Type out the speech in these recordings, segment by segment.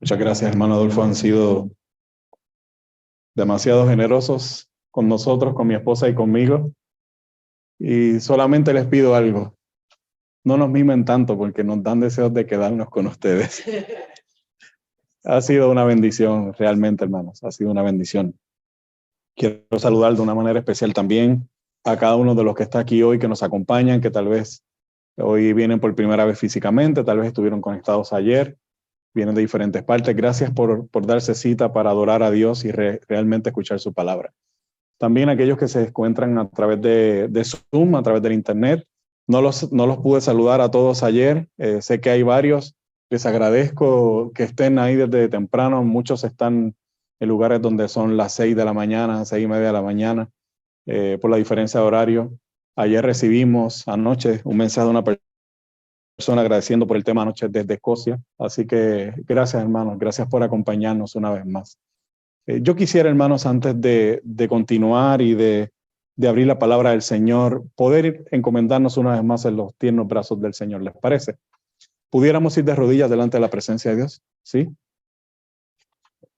Muchas gracias, hermano Adolfo. Han sido demasiado generosos con nosotros, con mi esposa y conmigo. Y solamente les pido algo. No nos mimen tanto porque nos dan deseos de quedarnos con ustedes. Ha sido una bendición, realmente, hermanos. Ha sido una bendición. Quiero saludar de una manera especial también a cada uno de los que está aquí hoy, que nos acompañan, que tal vez hoy vienen por primera vez físicamente, tal vez estuvieron conectados ayer, vienen de diferentes partes. Gracias por darse cita para adorar a Dios y realmente escuchar su palabra. También aquellos que se encuentran a través de Zoom, a través del internet. No los pude saludar a todos ayer. Sé que hay varios. Les agradezco que estén ahí desde temprano. Muchos están en lugares donde son las 6 de la mañana, 6:30 de la mañana, por la diferencia de horario. Ayer recibimos anoche un mensaje de una persona agradeciendo por el tema anoche desde Escocia. Así que gracias, hermanos. Gracias por acompañarnos una vez más. Yo quisiera, hermanos, antes de continuar y de abrir la palabra del Señor, poder encomendarnos una vez más en los tiernos brazos del Señor. ¿Les parece? ¿Pudiéramos ir de rodillas delante de la presencia de Dios? ¿Sí?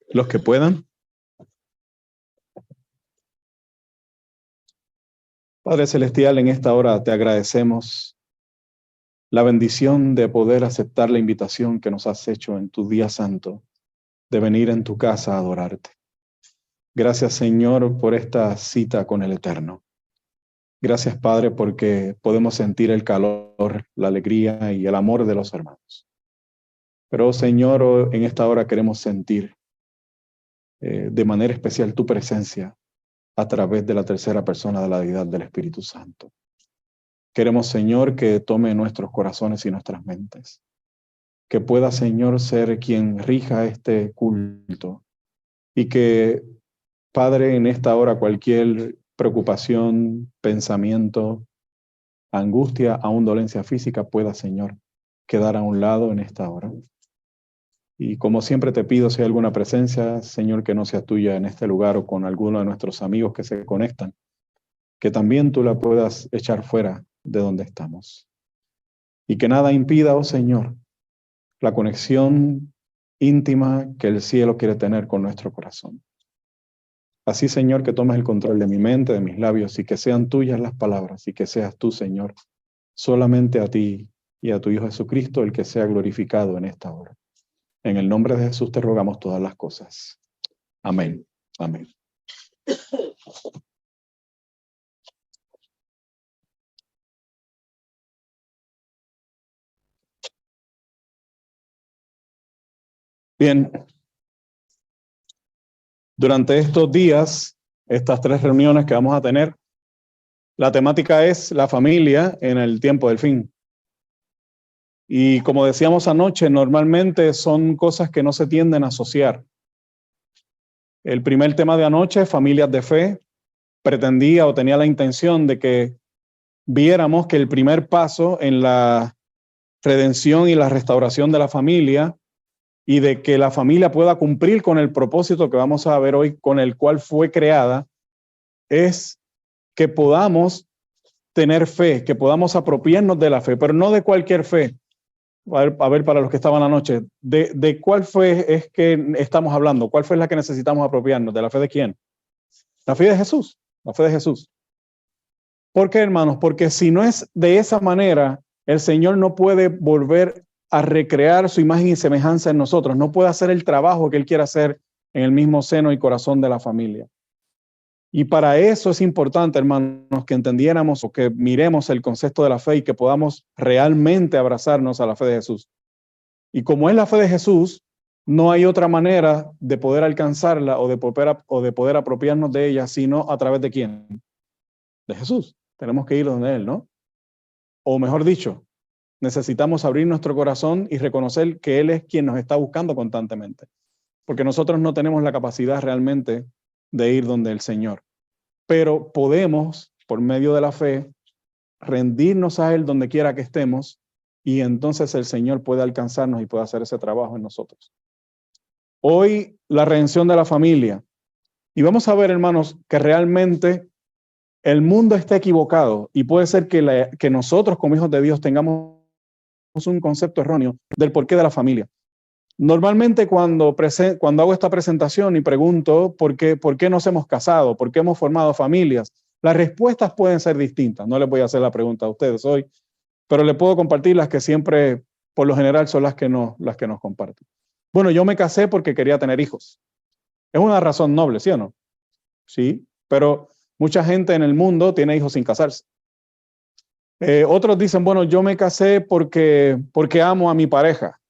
Los que puedan. Padre Celestial, en esta hora te agradecemos la bendición de poder aceptar la invitación que nos has hecho en tu día santo, de venir en tu casa a adorarte. Gracias, Señor, por esta cita con el Eterno. Gracias, Padre, porque podemos sentir el calor, la alegría y el amor de los hermanos. Pero, Señor, en esta hora queremos sentir de manera especial tu presencia a través de la tercera persona de la deidad del Espíritu Santo. Queremos, Señor, que tome nuestros corazones y nuestras mentes. Que pueda, Señor, ser quien rija este culto. Y que, Padre, en esta hora cualquier preocupación, pensamiento, angustia, aún dolencia física pueda, Señor, quedar a un lado en esta hora. Y como siempre te pido, si hay alguna presencia, Señor, que no sea tuya en este lugar o con alguno de nuestros amigos que se conectan, que también tú la puedas echar fuera de donde estamos. Y que nada impida, oh Señor, la conexión íntima que el cielo quiere tener con nuestro corazón. Así, Señor, que tomes el control de mi mente, de mis labios, y que sean tuyas las palabras, y que seas tú, Señor, solamente a ti y a tu Hijo Jesucristo el que sea glorificado en esta hora. En el nombre de Jesús te rogamos todas las cosas. Amén. Amén. Bien. Durante estos días, estas 3 reuniones que vamos a tener, la temática es la familia en el tiempo del fin. Y como decíamos anoche, normalmente son cosas que no se tienden a asociar. El primer tema de anoche, familias de fe, pretendía o tenía la intención de que viéramos que el primer paso en la redención y la restauración de la familia y de que la familia pueda cumplir con el propósito que vamos a ver hoy, con el cual fue creada, es que podamos tener fe, que podamos apropiarnos de la fe, pero no de cualquier fe. A ver para los que estaban anoche, ¿de cuál fe es que estamos hablando? ¿Cuál fe es la que necesitamos apropiarnos? ¿De la fe de quién? La fe de Jesús, la fe de Jesús. ¿Por qué, hermanos? Porque si no es de esa manera, el Señor no puede volver a recrear su imagen y semejanza en nosotros, no puede hacer el trabajo que Él quiere hacer en el mismo seno y corazón de la familia. Y para eso es importante, hermanos, que entendiéramos o que miremos el concepto de la fe y que podamos realmente abrazarnos a la fe de Jesús. Y como es la fe de Jesús, no hay otra manera de poder alcanzarla o de poder apropiarnos de ella, sino a través de ¿quién? De Jesús. Tenemos que ir donde Él, ¿no? O mejor dicho, necesitamos abrir nuestro corazón y reconocer que Él es quien nos está buscando constantemente. Porque nosotros no tenemos la capacidad realmente de ir donde el Señor. Pero podemos, por medio de la fe, rendirnos a Él donde quiera que estemos y entonces el Señor puede alcanzarnos y puede hacer ese trabajo en nosotros. Hoy, la redención de la familia. Y vamos a ver, hermanos, que realmente el mundo está equivocado y puede ser que nosotros como hijos de Dios tengamos un concepto erróneo del porqué de la familia. Normalmente cuando hago esta presentación y pregunto por qué nos hemos casado, por qué hemos formado familias, las respuestas pueden ser distintas. No les voy a hacer la pregunta a ustedes hoy, pero les puedo compartir las que siempre, por lo general, son las que nos comparten. Bueno, yo me casé porque quería tener hijos. Es una razón noble, ¿sí o no? Sí, pero mucha gente en el mundo tiene hijos sin casarse. Otros dicen, bueno, yo me casé porque amo a mi pareja.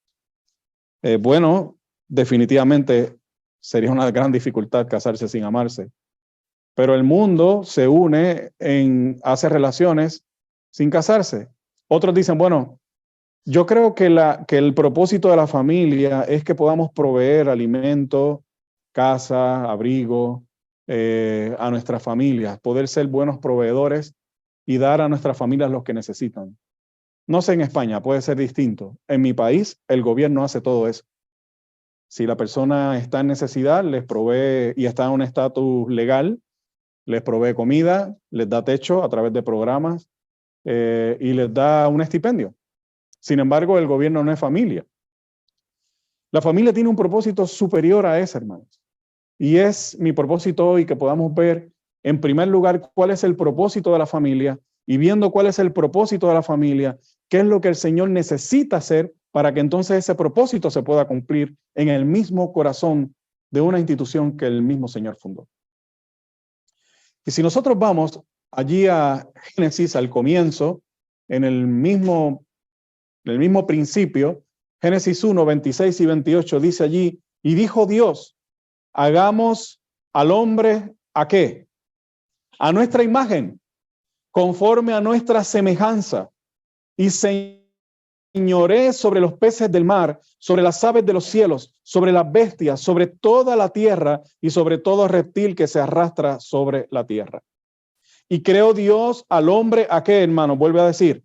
Bueno, definitivamente sería una gran dificultad casarse sin amarse. Pero el mundo se une hace relaciones sin casarse. Otros dicen, bueno, yo creo que el propósito de la familia es que podamos proveer alimento, casa, abrigo a nuestras familias, poder ser buenos proveedores y dar a nuestras familias lo que necesitan. No sé en España, puede ser distinto. En mi país, el gobierno hace todo eso. Si la persona está en necesidad, les provee y está en un estatus legal, les provee comida, les da techo a través de programas y les da un estipendio. Sin embargo, el gobierno no es familia. La familia tiene un propósito superior a ese, hermanos. Y es mi propósito hoy que podamos ver, en primer lugar, cuál es el propósito de la familia y viendo cuál es el propósito de la familia, qué es lo que el Señor necesita hacer para que entonces ese propósito se pueda cumplir en el mismo corazón de una institución que el mismo Señor fundó. Y si nosotros vamos allí a Génesis, al comienzo, en el mismo principio, Génesis 1, 26 y 28 dice allí, y dijo Dios, hagamos al hombre, ¿a qué? A nuestra imagen, conforme a nuestra semejanza, y señoree sobre los peces del mar, sobre las aves de los cielos, sobre las bestias, sobre toda la tierra y sobre todo reptil que se arrastra sobre la tierra. Y creó Dios al hombre, ¿a qué, hermano? Vuelve a decir,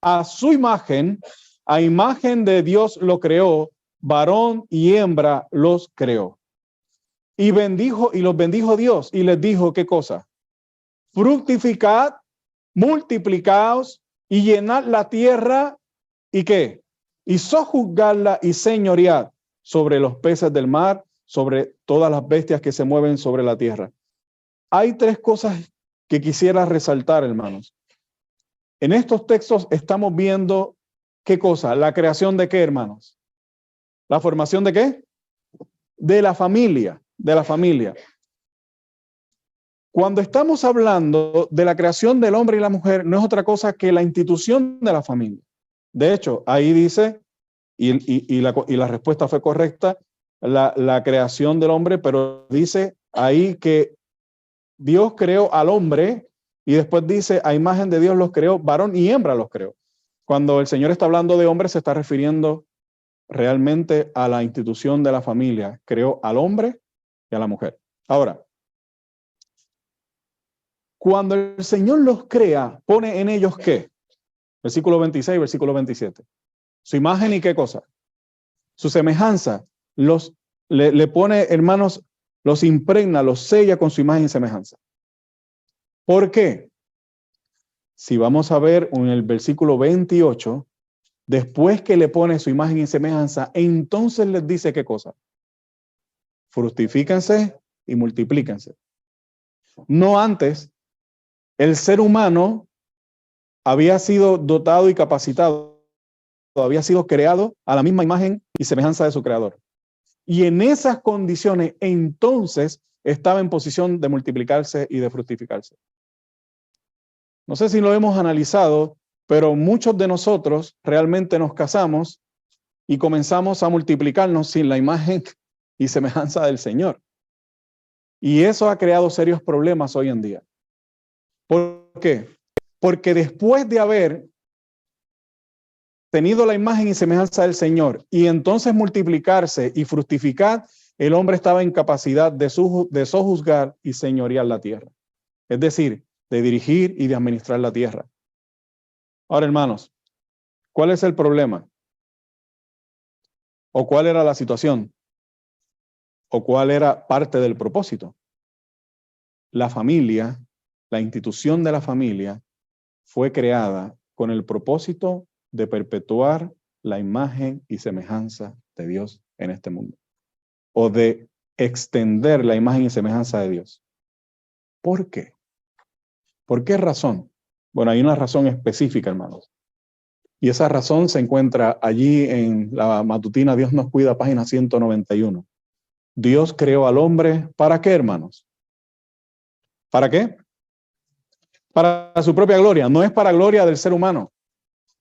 a su imagen, a imagen de Dios lo creó, varón y hembra los creó. Y los bendijo Dios y les dijo, ¿qué cosa? Fructificad, multiplicaos y llenad la tierra, ¿y qué? Y sojuzgadla y señoread sobre los peces del mar, sobre todas las bestias que se mueven sobre la tierra. Hay tres cosas que quisiera resaltar, hermanos. En estos textos estamos viendo, ¿qué cosa? La creación de qué, hermanos? ¿La formación de qué? De la familia, de la familia. Cuando estamos hablando de la creación del hombre y la mujer, no es otra cosa que la institución de la familia. De hecho, ahí dice, y la respuesta fue correcta, la creación del hombre, pero dice ahí que Dios creó al hombre y después dice, a imagen de Dios los creó, varón y hembra los creó. Cuando el Señor está hablando de hombre, se está refiriendo realmente a la institución de la familia. Creó al hombre y a la mujer. Ahora, cuando el Señor los crea, pone en ellos ¿qué? Versículo 26, versículo 27. Su imagen y qué cosa. Su semejanza. Le pone, hermanos, los impregna, los sella con su imagen y semejanza. ¿Por qué? Si vamos a ver en el versículo 28, después que le pone su imagen y semejanza, entonces les dice qué cosa. Fructifíquense y multiplíquense. No antes, el ser humano había sido dotado y capacitado, había sido creado a la misma imagen y semejanza de su creador. Y en esas condiciones, entonces, estaba en posición de multiplicarse y de fructificarse. No sé si lo hemos analizado, pero muchos de nosotros realmente nos casamos y comenzamos a multiplicarnos sin la imagen y semejanza del Señor. Y eso ha creado serios problemas hoy en día. ¿Por qué? Porque después de haber tenido la imagen y semejanza del Señor y entonces multiplicarse y fructificar, el hombre estaba en capacidad de sojuzgar y señorear la tierra. Es decir, de dirigir y de administrar la tierra. Ahora, hermanos, ¿cuál es el problema? ¿O cuál era la situación? ¿O cuál era parte del propósito? La familia, la institución de la familia, fue creada con el propósito de perpetuar la imagen y semejanza de Dios en este mundo, o de extender la imagen y semejanza de Dios. ¿Por qué? ¿Por qué razón? Bueno, hay una razón específica, hermanos. Y esa razón se encuentra allí en la matutina Dios nos cuida, página 191. Dios creó al hombre, ¿para qué, hermanos? ¿Para qué? Para su propia gloria, no es para gloria del ser humano.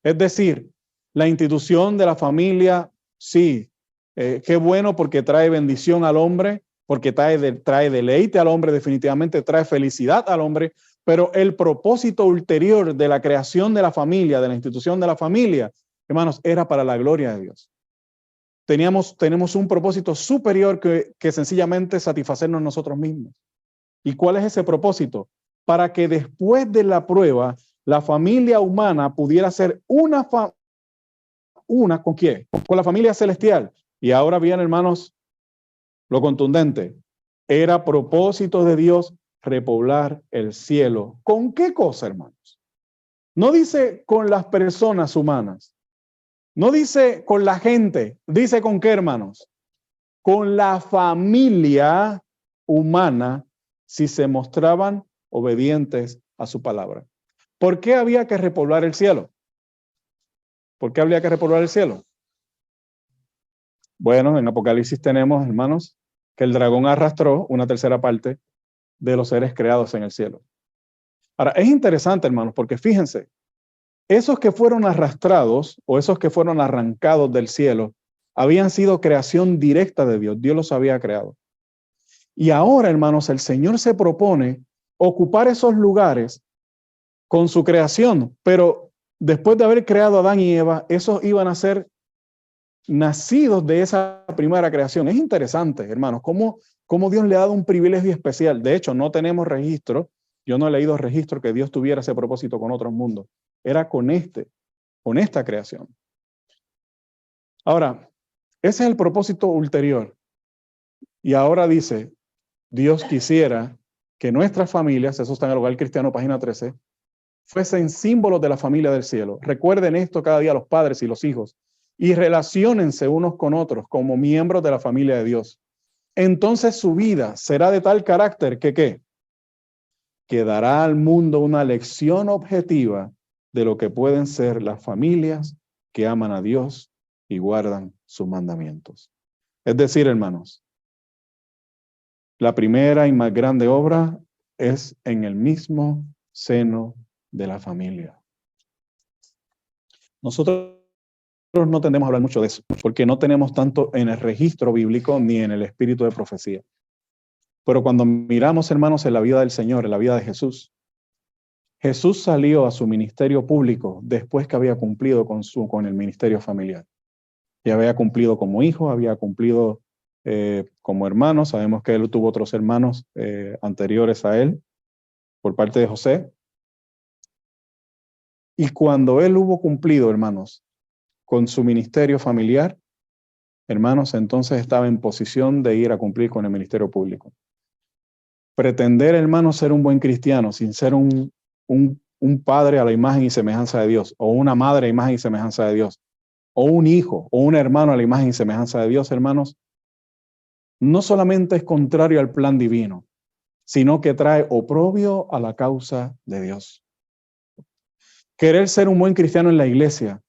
Es decir, la institución de la familia, sí, qué bueno porque trae bendición al hombre, porque trae deleite al hombre, definitivamente trae felicidad al hombre, pero el propósito ulterior de la creación de la familia, de la institución de la familia, hermanos, era para la gloria de Dios. Tenemos un propósito superior que sencillamente satisfacernos nosotros mismos. ¿Y cuál es ese propósito? Para que después de la prueba, la familia humana pudiera ser una ¿con quién? Con la familia celestial. Y ahora bien, hermanos, lo contundente. Era propósito de Dios repoblar el cielo. ¿Con qué cosa, hermanos? No dice con las personas humanas. No dice con la gente. Dice con qué, hermanos. Con la familia humana si se mostraban obedientes a su palabra. ¿Por qué había que repoblar el cielo? ¿Por qué habría que repoblar el cielo? Bueno, en Apocalipsis tenemos, hermanos, que el dragón arrastró una tercera parte de los seres creados en el cielo. Ahora, es interesante, hermanos, porque fíjense, esos que fueron arrastrados o esos que fueron arrancados del cielo habían sido creación directa de Dios. Dios los había creado. Y ahora, hermanos, el Señor se propone ocupar esos lugares con su creación, pero después de haber creado a Adán y Eva, esos iban a ser nacidos de esa primera creación. Es interesante, hermanos, cómo Dios le ha dado un privilegio especial. De hecho, no tenemos registro, yo no he leído registro que Dios tuviera ese propósito con otros mundos. Era con esta creación. Ahora, ese es el propósito ulterior. Y ahora dice, Dios quisiera que nuestras familias, eso está en el Hogar Cristiano, página 13, fuesen símbolos de la familia del cielo. Recuerden esto cada día los padres y los hijos y relaciónense unos con otros como miembros de la familia de Dios. Entonces su vida será de tal carácter que ¿qué? Que dará al mundo una lección objetiva de lo que pueden ser las familias que aman a Dios y guardan sus mandamientos. Es decir, hermanos, la primera y más grande obra es en el mismo seno de la familia. Nosotros no tendemos a hablar mucho de eso, porque no tenemos tanto en el registro bíblico ni en el espíritu de profecía. Pero cuando miramos, hermanos, en la vida del Señor, en la vida de Jesús, Jesús salió a su ministerio público después que había cumplido con el ministerio familiar. Ya había cumplido como hijo, había cumplido como hermano. Sabemos que él tuvo otros hermanos anteriores a él, por parte de José. Y cuando él hubo cumplido, hermanos, con su ministerio familiar, hermanos, entonces estaba en posición de ir a cumplir con el ministerio público. Pretender, hermanos, ser un buen cristiano sin ser un padre a la imagen y semejanza de Dios, o una madre a imagen y semejanza de Dios, o un hijo o un hermano a la imagen y semejanza de Dios, hermanos, no solamente es contrario al plan divino, sino que trae oprobio a la causa de Dios. Querer ser un buen cristiano en la iglesia,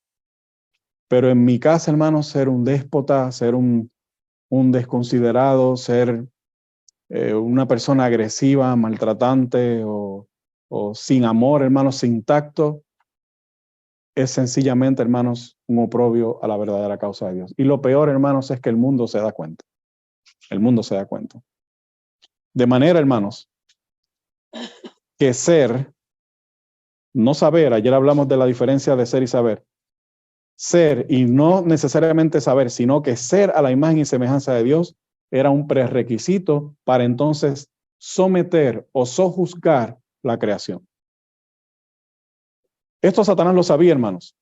pero en mi casa, hermanos, ser un déspota, ser un desconsiderado, ser una persona agresiva, maltratante o sin amor, hermanos, sin tacto, es sencillamente, hermanos, un oprobio a la verdadera causa de Dios. Y lo peor, hermanos, es que el mundo se da cuenta. El mundo se da cuenta. De manera, hermanos, que ser, no saber, ayer hablamos de la diferencia de ser y saber. Ser y no necesariamente saber, sino que ser a la imagen y semejanza de Dios era un prerequisito para entonces someter o sojuzgar la creación. Esto Satanás lo sabía, hermanos.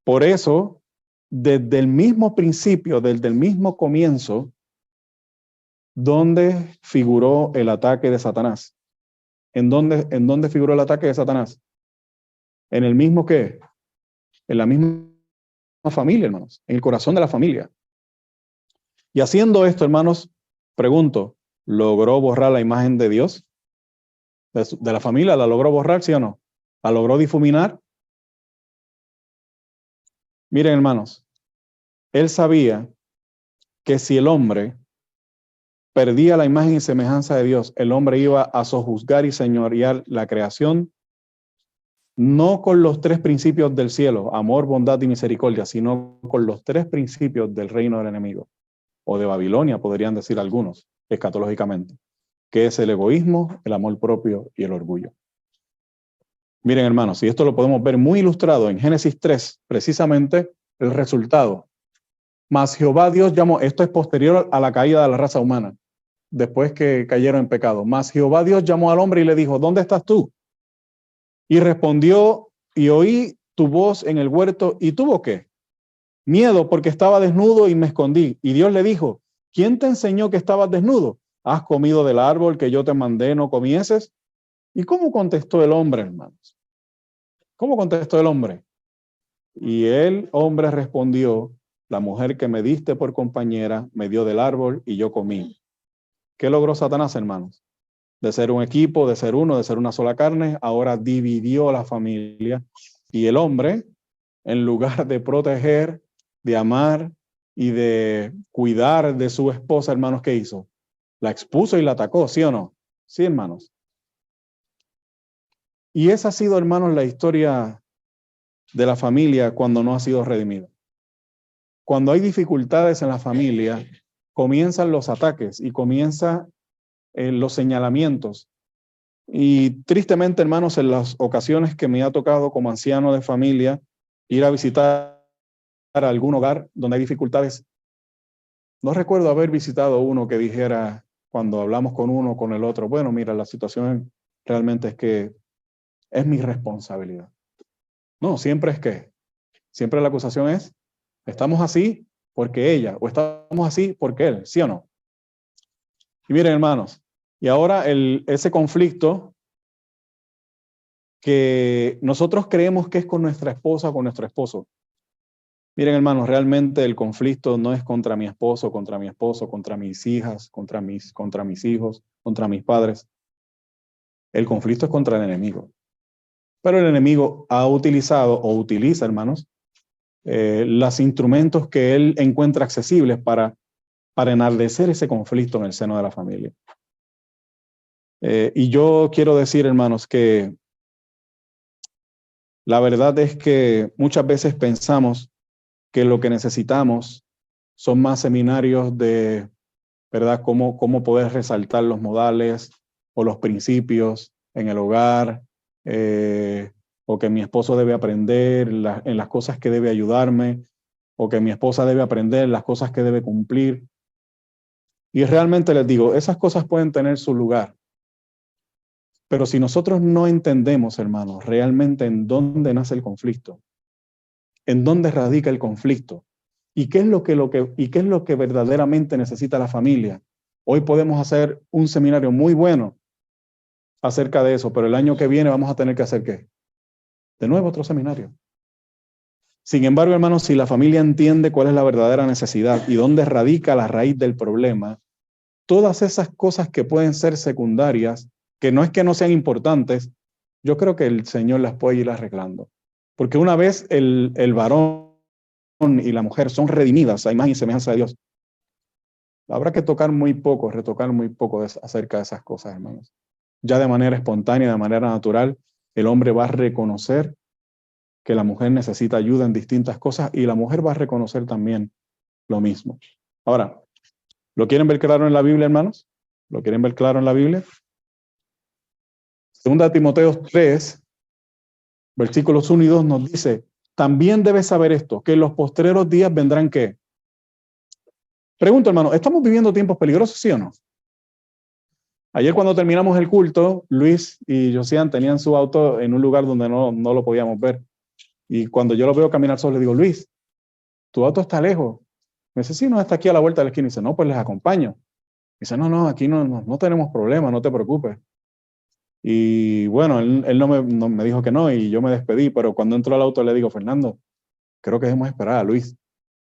Por eso, desde el mismo principio, desde el mismo comienzo, ¿dónde figuró el ataque de Satanás? ¿En dónde figuró el ataque de Satanás? ¿En el mismo qué? En la misma familia, hermanos, en el corazón de la familia. Y haciendo esto, hermanos, pregunto, ¿logró borrar la imagen de Dios? De la familia, ¿la logró borrar, sí o no? ¿La logró difuminar? Miren, hermanos, él sabía que si el hombre perdía la imagen y semejanza de Dios, el hombre iba a sojuzgar y señorear la creación, no con los tres principios del cielo, amor, bondad y misericordia, sino con los tres principios del reino del enemigo, o de Babilonia, podrían decir algunos, escatológicamente, que es el egoísmo, el amor propio y el orgullo. Miren, hermanos, y esto lo podemos ver muy ilustrado en Génesis 3, precisamente el resultado. Mas Jehová Dios llamó, esto es posterior a la caída de la raza humana, después que cayeron en pecado. Mas Jehová Dios llamó al hombre y le dijo, ¿dónde estás tú? Y respondió, y oí tu voz en el huerto, ¿y tuvo qué? Miedo, porque estaba desnudo y me escondí. Y Dios le dijo, ¿quién te enseñó que estabas desnudo? ¿Has comido del árbol que yo te mandé, no comieses? ¿Y cómo contestó el hombre, hermanos? ¿Cómo contestó el hombre? Y el hombre respondió, la mujer que me diste por compañera me dio del árbol y yo comí. ¿Qué logró Satanás, hermanos? De ser un equipo, de ser uno, de ser una sola carne, ahora dividió la familia. Y el hombre, en lugar de proteger, de amar y de cuidar de su esposa, hermanos, ¿qué hizo? La expuso y la atacó, ¿sí o no? Sí, hermanos. Y esa ha sido, hermanos, la historia de la familia cuando no ha sido redimida. Cuando hay dificultades en la familia, comienzan los ataques y comienzan los señalamientos. Y tristemente, hermanos, en las ocasiones que me ha tocado como anciano de familia ir a visitar a algún hogar donde hay dificultades, no recuerdo haber visitado uno que dijera, cuando hablamos con uno o con el otro, bueno, mira, la situación realmente es que es mi responsabilidad. No, siempre la acusación es, estamos así porque ella, o estamos así porque él, ¿sí o no? Y miren, hermanos, y ahora ese conflicto que nosotros creemos que es con nuestra esposa o con nuestro esposo. Miren, hermanos, realmente el conflicto no es contra mi esposo, contra mi esposo, contra mis hijas, contra mis hijos, contra mis padres. El conflicto es contra el enemigo. Pero el enemigo ha utilizado o utiliza, hermanos, los instrumentos que él encuentra accesibles para enardecer ese conflicto en el seno de la familia. Y yo quiero decir, hermanos, que la verdad es que muchas veces pensamos que lo que necesitamos son más seminarios de, ¿verdad?, cómo poder resaltar los modales o los principios en el hogar, o que mi esposo debe aprender en las cosas que debe ayudarme, o que mi esposa debe aprender las cosas que debe cumplir. Y realmente les digo, esas cosas pueden tener su lugar. Pero si nosotros no entendemos, hermanos, realmente en dónde nace el conflicto, en dónde radica el conflicto, y qué es lo que verdaderamente necesita la familia. Hoy podemos hacer un seminario muy bueno acerca de eso, pero el año que viene vamos a tener que hacer ¿qué? De nuevo otro seminario. Sin embargo, hermanos, si la familia entiende cuál es la verdadera necesidad y dónde radica la raíz del problema, todas esas cosas que pueden ser secundarias, que no es que no sean importantes, yo creo que el Señor las puede ir arreglando. Porque una vez el varón y la mujer son redimidas a imagen y semejanza de Dios, habrá que retocar muy poco acerca de esas cosas, hermanos. Ya de manera espontánea, de manera natural, el hombre va a reconocer que la mujer necesita ayuda en distintas cosas y la mujer va a reconocer también lo mismo. Ahora, ¿lo quieren ver claro en la Biblia, hermanos? ¿Lo quieren ver claro en la Biblia? Segunda Timoteo 3, versículos 1 y 2 nos dice, también debes saber esto, que en los postreros días vendrán ¿qué? Pregunto, hermano, ¿estamos viviendo tiempos peligrosos, sí o no? Ayer cuando terminamos el culto, Luis y Josian tenían su auto en un lugar donde no lo podíamos ver. Y cuando yo lo veo caminar solo, le digo, Luis, tu auto está lejos. Me dice, sí, no, está aquí a la vuelta de la esquina. Y dice, no, pues les acompaño. Dice, no, aquí no tenemos problema, no te preocupes. Y bueno, él no me dijo que no y yo me despedí, pero cuando entró al auto le digo, Fernando, creo que debemos esperar a Luis.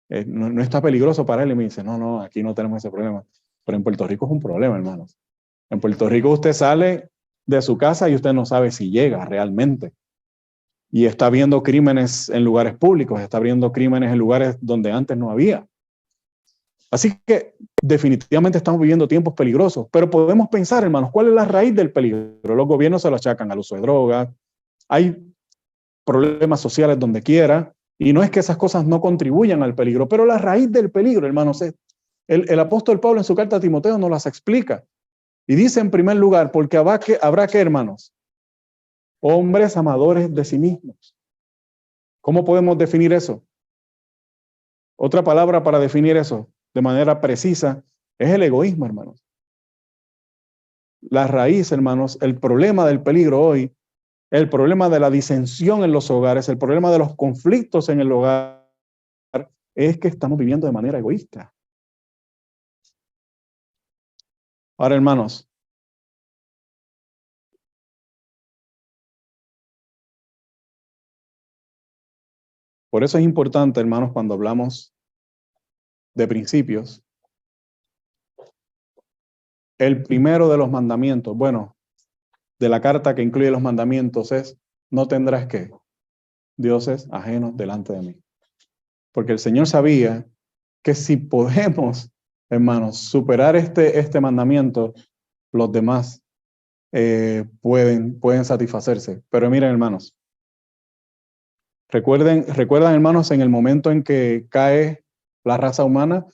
no está peligroso para él. Y me dice, no, aquí no tenemos ese problema. Pero en Puerto Rico es un problema, hermanos. En Puerto Rico usted sale de su casa y usted no sabe si llega realmente. Y está viendo crímenes en lugares públicos, está viendo crímenes en lugares donde antes no había. Así que definitivamente estamos viviendo tiempos peligrosos, pero podemos pensar, hermanos, ¿cuál es la raíz del peligro? Los gobiernos se lo achacan al uso de drogas, hay problemas sociales donde quiera, y no es que esas cosas no contribuyan al peligro, pero la raíz del peligro, hermanos, el apóstol Pablo en su carta a Timoteo nos las explica. Y dice en primer lugar, porque habrá que, hermanos, hombres amadores de sí mismos. ¿Cómo podemos definir eso? Otra palabra para definir eso de manera precisa es el egoísmo, hermanos. La raíz, hermanos, el problema del peligro hoy, el problema de la disensión en los hogares, el problema de los conflictos en el hogar, es que estamos viviendo de manera egoísta. Ahora, hermanos, por eso es importante, hermanos, cuando hablamos de principios, el primero de los mandamientos, bueno, de la carta que incluye los mandamientos es, no tendrás que dioses ajenos delante de mí. Porque el Señor sabía que si podemos, hermanos, superar este mandamiento, los demás pueden satisfacerse. Pero miren, hermanos, recuerdan, hermanos, en el momento en que cae la raza humana,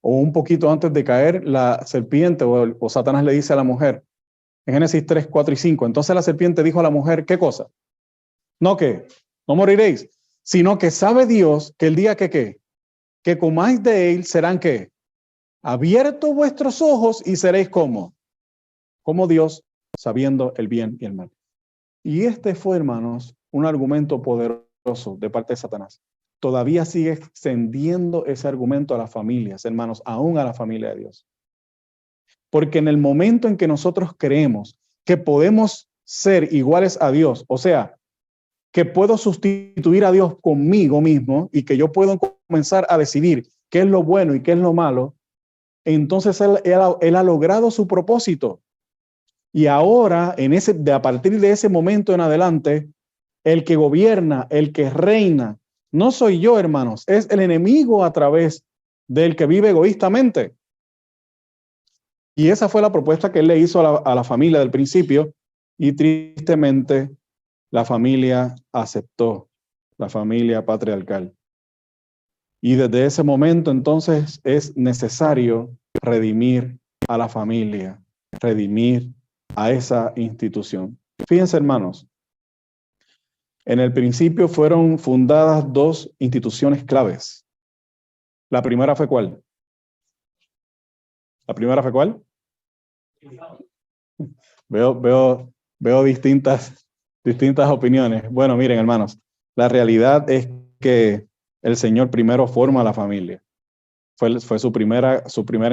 o un poquito antes de caer, la serpiente o Satanás le dice a la mujer, en Génesis 3, 4 y 5, entonces la serpiente dijo a la mujer, ¿qué cosa? No que no moriréis, sino que sabe Dios que el día que comáis de él serán ¿qué? Abiertos vuestros ojos y seréis como Dios, sabiendo el bien y el mal. Y este fue, hermanos, un argumento poderoso de parte de Satanás. Todavía sigue extendiendo ese argumento a las familias, hermanos, aún a la familia de Dios. Porque en el momento en que nosotros creemos que podemos ser iguales a Dios, o sea, que puedo sustituir a Dios conmigo mismo y que yo puedo comenzar a decidir qué es lo bueno y qué es lo malo, entonces él ha logrado su propósito. Y ahora, a partir de ese momento en adelante, el que gobierna, el que reina, no soy yo, hermanos, es el enemigo a través del que vive egoístamente. Y esa fue la propuesta que él le hizo a la familia del principio, y tristemente la familia aceptó, la familia patriarcal. Y desde ese momento entonces es necesario redimir a la familia, redimir a esa institución. Fíjense, hermanos, en el principio fueron fundadas dos instituciones claves. La primera fue ¿cuál? ¿La primera fue cuál? Veo distintas opiniones. Bueno, miren, hermanos, la realidad es que el Señor primero forma la familia. Fue su primera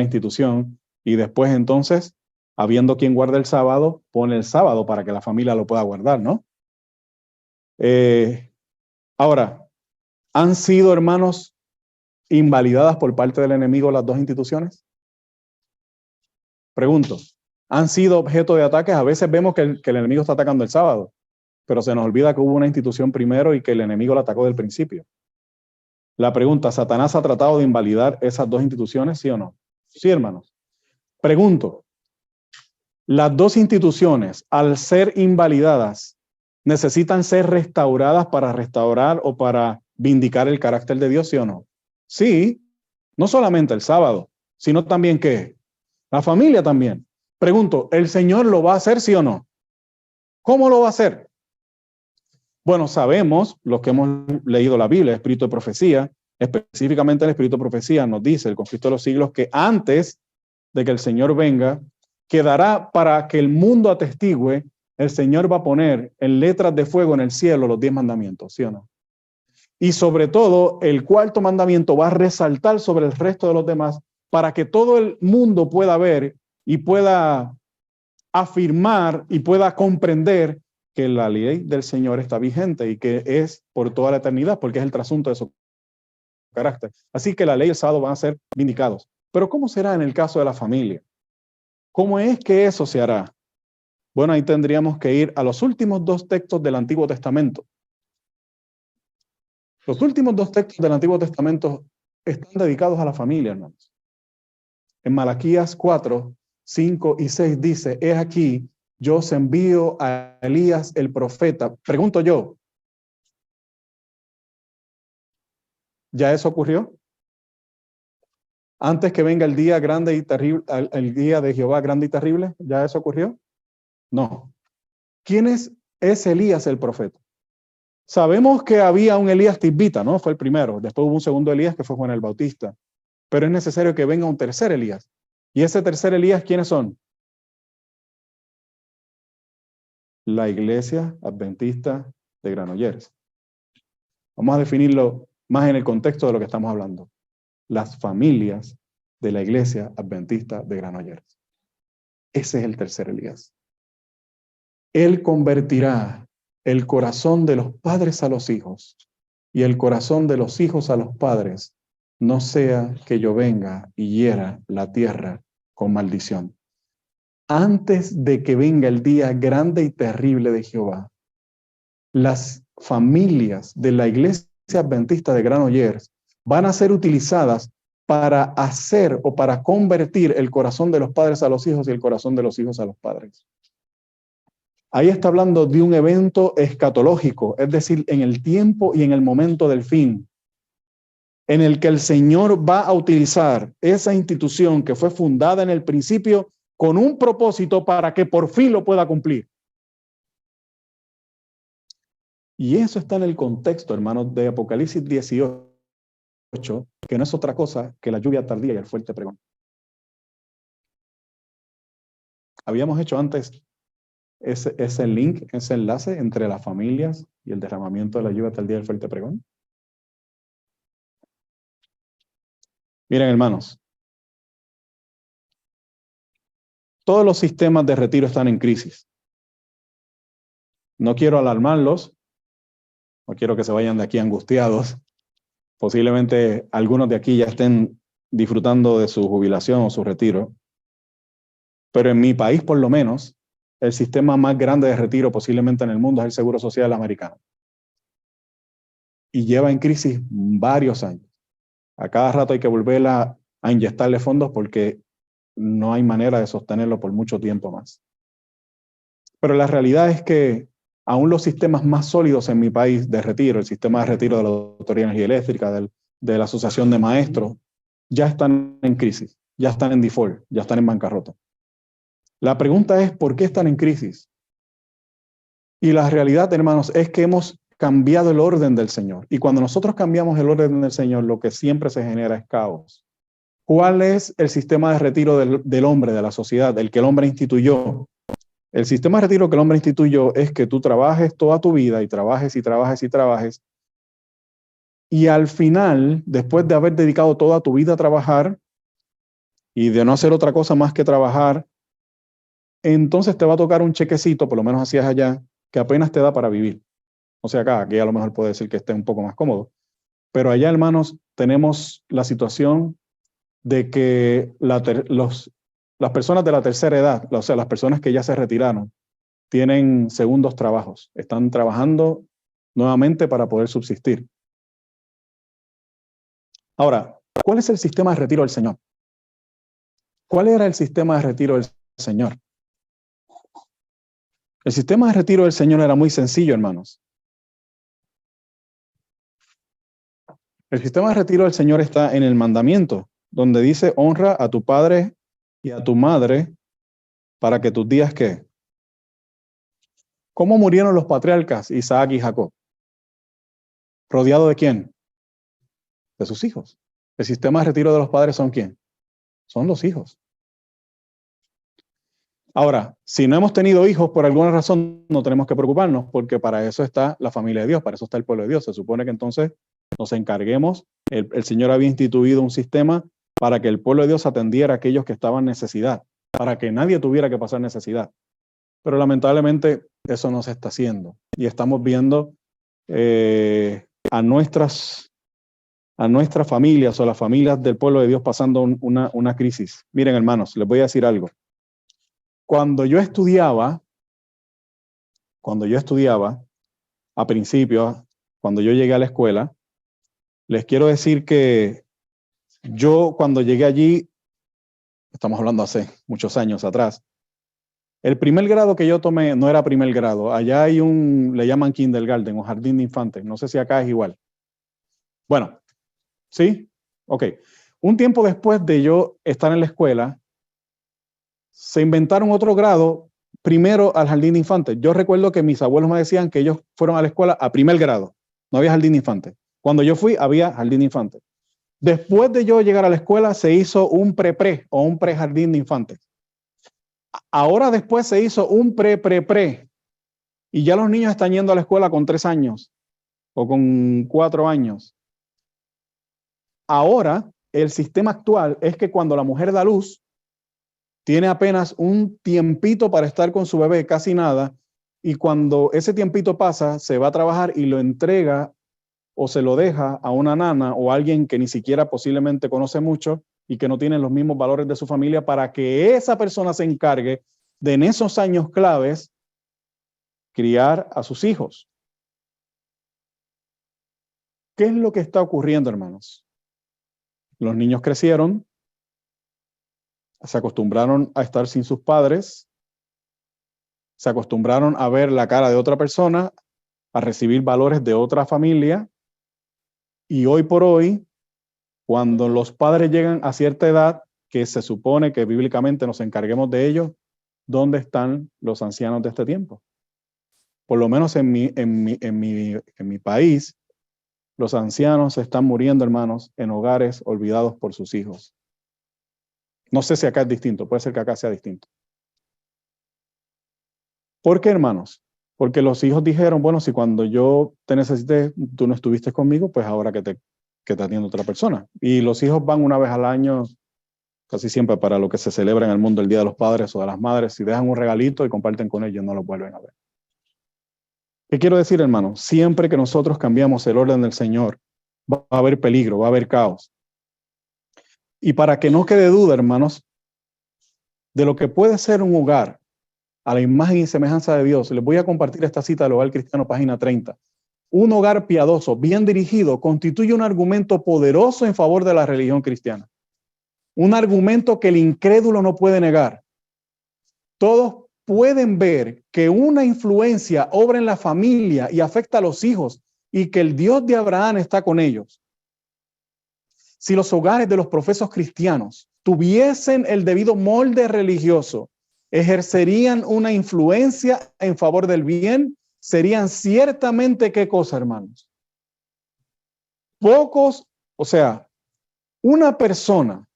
institución, y después entonces, habiendo quien guarda el sábado, pone el sábado para que la familia lo pueda guardar, ¿no? Ahora, ¿han sido, hermanos, invalidadas por parte del enemigo las dos instituciones? Pregunto, ¿han sido objeto de ataques? A veces vemos que el enemigo está atacando el sábado, pero se nos olvida que hubo una institución primero y que el enemigo la atacó del principio. La pregunta, ¿Satanás ha tratado de invalidar esas dos instituciones, sí o no? Sí, hermanos. Pregunto, ¿las dos instituciones, al ser invalidadas, necesitan ser restauradas para restaurar o para vindicar el carácter de Dios, sí o no? Sí, no solamente el sábado, sino también ¿qué? La familia también. Pregunto, ¿el Señor lo va a hacer, sí o no? ¿Cómo lo va a hacer? Bueno, sabemos, los que hemos leído la Biblia, el espíritu de profecía, específicamente el espíritu de profecía nos dice, el conflicto de los siglos, que antes de que el Señor venga, quedará para que el mundo atestigue, el Señor va a poner en letras de fuego en el cielo los 10 mandamientos, ¿sí o no? Y sobre todo, el cuarto mandamiento va a resaltar sobre el resto de los demás para que todo el mundo pueda ver y pueda afirmar y pueda comprender que la ley del Señor está vigente y que es por toda la eternidad, porque es el trasunto de su carácter. Así que la ley y el sábado van a ser vindicados. Pero ¿cómo será en el caso de la familia? ¿Cómo es que eso se hará? Bueno, ahí tendríamos que ir a los últimos dos textos del Antiguo Testamento. Los últimos dos textos del Antiguo Testamento están dedicados a la familia, hermanos. En Malaquías 4, 5 y 6 dice, he aquí, yo os envío a Elías el profeta. Pregunto yo, ¿ya eso ocurrió? Antes que venga el día grande y terrible, el día de Jehová grande y terrible, ¿ya eso ocurrió? No. ¿Quién es Elías el profeta? Sabemos que había un Elías tisbita, ¿no? Fue el primero. Después hubo un segundo Elías que fue Juan el Bautista. Pero es necesario que venga un tercer Elías. ¿Y ese tercer Elías quiénes son? La Iglesia Adventista de Granollers. Vamos a definirlo más en el contexto de lo que estamos hablando. Las familias de la Iglesia Adventista de Granollers. Ese es el tercer Elías. Él convertirá el corazón de los padres a los hijos y el corazón de los hijos a los padres, no sea que yo venga y hiera la tierra con maldición. Antes de que venga el día grande y terrible de Jehová, las familias de la Iglesia Adventista de Granollers van a ser utilizadas para hacer o para convertir el corazón de los padres a los hijos y el corazón de los hijos a los padres. Ahí está hablando de un evento escatológico, es decir, en el tiempo y en el momento del fin, en el que el Señor va a utilizar esa institución que fue fundada en el principio con un propósito para que por fin lo pueda cumplir. Y eso está en el contexto, hermanos, de Apocalipsis 18, que no es otra cosa que la lluvia tardía y el fuerte pregón. Habíamos hecho antes ese link, ese enlace entre las familias y el derramamiento de la lluvia tardía y el fuerte pregón. Miren, hermanos, todos los sistemas de retiro están en crisis. No quiero alarmarlos, no quiero que se vayan de aquí angustiados. Posiblemente algunos de aquí ya estén disfrutando de su jubilación o su retiro. Pero en mi país, por lo menos, el sistema más grande de retiro posiblemente en el mundo es el Seguro Social americano. Y lleva en crisis varios años. A cada rato hay que volver a inyectarle fondos porque no hay manera de sostenerlo por mucho tiempo más. Pero la realidad es que aún los sistemas más sólidos en mi país de retiro, el sistema de retiro de la Autoridad de Energía Eléctrica, de la Asociación de Maestros, ya están en crisis, ya están en default, ya están en bancarrota. La pregunta es, ¿por qué están en crisis? Y la realidad, hermanos, es que hemos cambiado el orden del Señor. Y cuando nosotros cambiamos el orden del Señor, lo que siempre se genera es caos. ¿Cuál es el sistema de retiro del hombre, de la sociedad, el que el hombre instituyó? El sistema de retiro que el hombre instituyó es que tú trabajes toda tu vida y trabajes y trabajes y trabajes. Y al final, después de haber dedicado toda tu vida a trabajar y de no hacer otra cosa más que trabajar, entonces te va a tocar un chequecito, por lo menos así es allá, que apenas te da para vivir. O sea, acá, aquí a lo mejor puede decir que esté un poco más cómodo. Pero allá, hermanos, tenemos la situación de que las personas de la tercera edad, o sea, las personas que ya se retiraron, tienen segundos trabajos. Están trabajando nuevamente para poder subsistir. Ahora, ¿cuál es el sistema de retiro del Señor? ¿Cuál era el sistema de retiro del Señor? El sistema de retiro del Señor era muy sencillo, hermanos. El sistema de retiro del Señor está en el mandamiento, donde dice, honra a tu padre y a tu madre para que tus días, ¿qué? ¿Cómo murieron los patriarcas Isaac y Jacob? ¿Rodeado de quién? De sus hijos. El sistema de retiro de los padres son ¿quién? Son los hijos. Ahora, si no hemos tenido hijos por alguna razón, no tenemos que preocuparnos, porque para eso está la familia de Dios, para eso está el pueblo de Dios. Se supone que entonces nos encarguemos, el Señor había instituido un sistema para que el pueblo de Dios atendiera a aquellos que estaban en necesidad, para que nadie tuviera que pasar necesidad. Pero lamentablemente eso no se está haciendo. Y estamos viendo a nuestras a nuestras familias o a las familias del pueblo de Dios pasando una crisis. Miren, hermanos, les voy a decir algo. Cuando yo estudiaba, a principio, cuando yo llegué a la escuela, les quiero decir que yo cuando llegué allí, estamos hablando hace muchos años atrás, el primer grado que yo tomé no era primer grado. Allá hay le llaman kindergarten o jardín de infantes. No sé si acá es igual. Bueno, ¿sí? Ok. Un tiempo después de yo estar en la escuela, se inventaron otro grado primero al jardín de infantes. Yo recuerdo que mis abuelos me decían que ellos fueron a la escuela a primer grado. No había jardín de infantes. Cuando yo fui, había jardín de infantes. Después de yo llegar a la escuela, se hizo un pre-pre o un pre-jardín de infantes. Ahora después se hizo un pre-pre-pre. Y ya los niños están yendo a la escuela con 3 años o con 4 años. Ahora, el sistema actual es que cuando la mujer da luz, tiene apenas un tiempito para estar con su bebé, casi nada, y cuando ese tiempito pasa, se va a trabajar y lo entrega o se lo deja a una nana o a alguien que ni siquiera posiblemente conoce mucho y que no tiene los mismos valores de su familia para que esa persona se encargue de en esos años claves criar a sus hijos. ¿Qué es lo que está ocurriendo, hermanos? Los niños crecieron, se acostumbraron a estar sin sus padres, se acostumbraron a ver la cara de otra persona, a recibir valores de otra familia, y hoy por hoy, cuando los padres llegan a cierta edad, que se supone que bíblicamente nos encarguemos de ellos, ¿dónde están los ancianos de este tiempo? Por lo menos en mi país, los ancianos están muriendo, hermanos, en hogares olvidados por sus hijos. No sé si acá es distinto, puede ser que acá sea distinto. ¿Por qué, hermanos? Porque los hijos dijeron, bueno, si cuando yo te necesité, tú no estuviste conmigo, pues ahora que te atiende otra persona. Y los hijos van una vez al año, casi siempre para lo que se celebra en el mundo, el Día de los Padres o de las Madres, y dejan un regalito y comparten con ellos, no lo vuelven a ver. ¿Qué quiero decir, hermano? Siempre que nosotros cambiamos el orden del Señor, va a haber peligro, va a haber caos. Y para que no quede duda, hermanos, de lo que puede ser un hogar a la imagen y semejanza de Dios, les voy a compartir esta cita del Hogar Cristiano, página 30. Un hogar piadoso, bien dirigido, constituye un argumento poderoso en favor de la religión cristiana. Un argumento que el incrédulo no puede negar. Todos pueden ver que una influencia obra en la familia y afecta a los hijos y que el Dios de Abraham está con ellos. Si los hogares de los profesos cristianos tuviesen el debido molde religioso, ejercerían una influencia en favor del bien, serían ciertamente, ¿qué cosa, hermanos? Pocos, o sea, una persona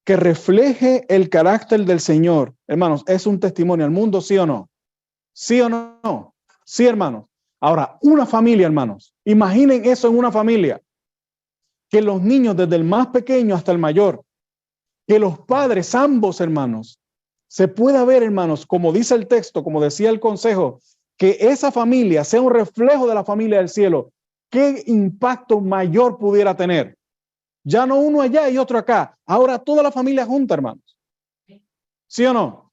que refleje el carácter del Señor, hermanos, es un testimonio al mundo, ¿sí o no? ¿Sí o no? Sí, hermanos. Ahora, una familia, hermanos, imaginen eso en una familia, que los niños desde el más pequeño hasta el mayor, que los padres, ambos hermanos, se pueda ver, hermanos, como dice el texto, como decía el consejo, que esa familia sea un reflejo de la familia del cielo. ¿Qué impacto mayor pudiera tener? Ya no uno allá y otro acá. Ahora toda la familia junta, hermanos. ¿Sí o no?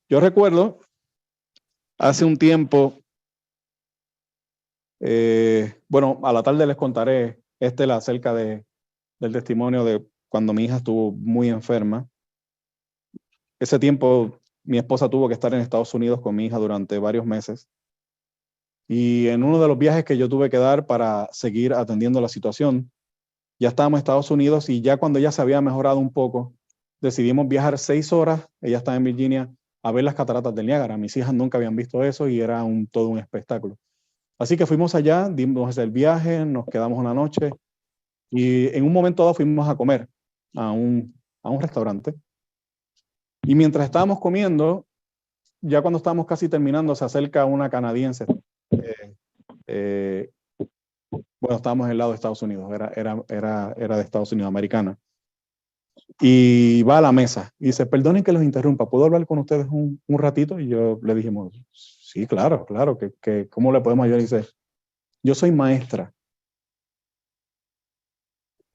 Yo recuerdo hace un tiempo, bueno, a la tarde les contaré acerca del testimonio de cuando mi hija estuvo muy enferma. Ese tiempo mi esposa tuvo que estar en Estados Unidos con mi hija durante varios meses. Y en uno de los viajes que yo tuve que dar para seguir atendiendo la situación, ya estábamos en Estados Unidos y ya cuando ya se había mejorado un poco, decidimos viajar 6 horas, ella está en Virginia, a ver las cataratas del Niágara. Mis hijas nunca habían visto eso y era todo un espectáculo. Así que fuimos allá, dimos el viaje, nos quedamos una noche y en un momento dado fuimos a comer a un restaurante. Y mientras estábamos comiendo, ya cuando estábamos casi terminando, se acerca una canadiense. Bueno, estábamos en el lado de Estados Unidos, era de Estados Unidos, americana. Y va a la mesa y dice, perdonen que los interrumpa, ¿puedo hablar con ustedes un ratito? Y yo le dijimos, sí, claro, que ¿cómo le podemos ayudar? Y dice, yo soy maestra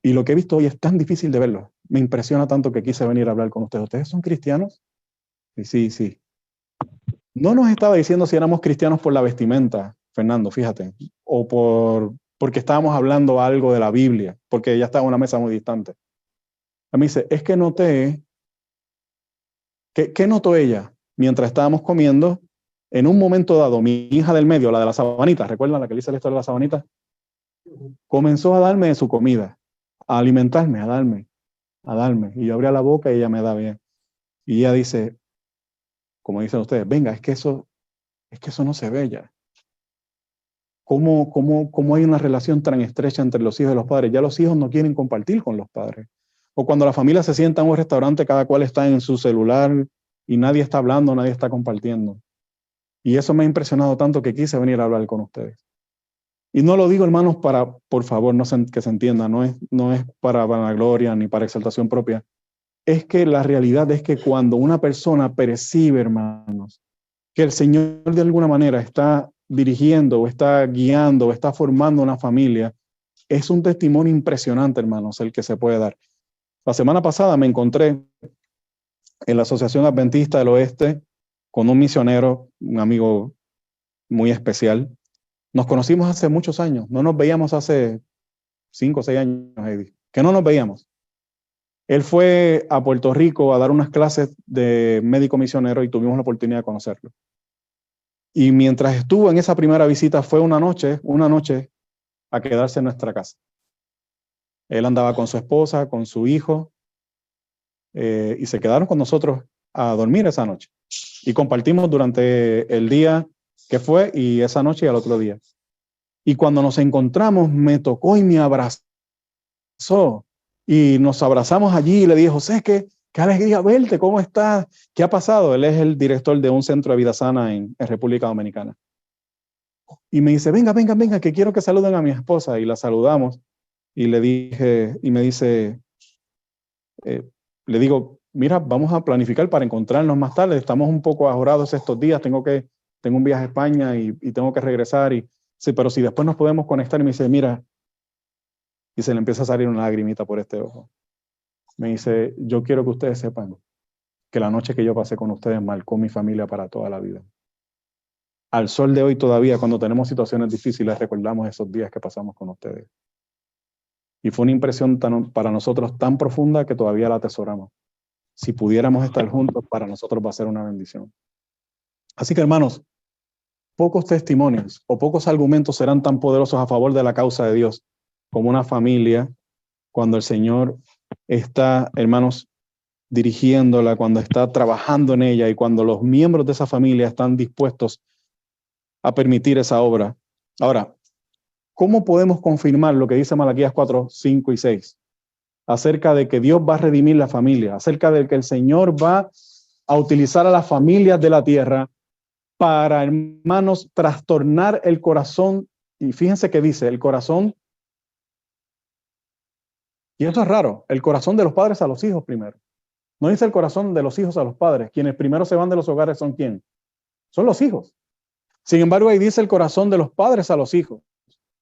Y lo que he visto hoy es tan difícil de verlo. Me impresiona tanto que quise venir a hablar con ustedes. ¿Ustedes son cristianos? Y sí, sí. No nos estaba diciendo si éramos cristianos por la vestimenta, Fernando, fíjate, o porque estábamos hablando algo de la Biblia, porque ella estaba en una mesa muy distante. A mí dice, es que noté, ¿qué notó ella? Mientras estábamos comiendo, en un momento dado, mi hija del medio, la de la sabanita, ¿recuerdan la que le hice la historia de la sabanita? Comenzó a darme de su comida, a alimentarme, a darme. Y yo abría la boca y ella me da bien. Y ella dice, como dicen ustedes, venga, es que eso no se ve ya. ¿Cómo hay una relación tan estrecha entre los hijos y los padres? Ya los hijos no quieren compartir con los padres. O cuando la familia se sienta en un restaurante, cada cual está en su celular y nadie está hablando, nadie está compartiendo. Y eso me ha impresionado tanto que quise venir a hablar con ustedes. Y no lo digo, hermanos, por favor, que se entienda, no es para vanagloria ni para exaltación propia. Es que la realidad es que cuando una persona percibe, hermanos, que el Señor de alguna manera está dirigiendo o está guiando o está formando una familia, es un testimonio impresionante, hermanos, el que se puede dar. La semana pasada me encontré en la Asociación Adventista del Oeste con un misionero, un amigo muy especial. Nos conocimos hace muchos años, no nos veíamos hace 5 o 6 años, Heidi, que no nos veíamos. Él fue a Puerto Rico a dar unas clases de médico misionero y tuvimos la oportunidad de conocerlo. Y mientras estuvo en esa primera visita fue una noche a quedarse en nuestra casa. Él andaba con su esposa, con su hijo, y se quedaron con nosotros a dormir esa noche. Y compartimos durante el día que fue y esa noche y al otro día. Y cuando nos encontramos, me tocó y me abrazó. Y nos abrazamos allí y le dije, José, qué alegría verte, ¿cómo estás? ¿Qué ha pasado? Él es el director de un centro de vida sana en República Dominicana. Y me dice, venga, que quiero que saluden a mi esposa. Y la saludamos. Y le dije, y me dice, le digo, mira, vamos a planificar para encontrarnos más tarde. Estamos un poco ajorados estos días. Tengo un viaje a España y tengo que regresar. Y sí, pero si después nos podemos conectar. Y me dice, mira, y se le empieza a salir una lagrimita por este ojo. Me dice, yo quiero que ustedes sepan que la noche que yo pasé con ustedes marcó mi familia para toda la vida. Al sol de hoy todavía, cuando tenemos situaciones difíciles, recordamos esos días que pasamos con ustedes. Y fue una impresión para nosotros tan profunda que todavía la atesoramos. Si pudiéramos estar juntos, para nosotros va a ser una bendición. Así que, hermanos, pocos testimonios o pocos argumentos serán tan poderosos a favor de la causa de Dios como una familia cuando el Señor está, hermanos, dirigiéndola, cuando está trabajando en ella y cuando los miembros de esa familia están dispuestos a permitir esa obra. Ahora, ¿cómo podemos confirmar lo que dice Malaquías 4, 5 y 6? Acerca de que Dios va a redimir la familia, acerca de que el Señor va a utilizar a las familias de la tierra para, hermanos, trastornar el corazón. Y fíjense que dice, el corazón, y eso es raro, el corazón de los padres a los hijos primero. No dice el corazón de los hijos a los padres. Quienes primero se van de los hogares son ¿quién? Son los hijos. Sin embargo, ahí dice el corazón de los padres a los hijos.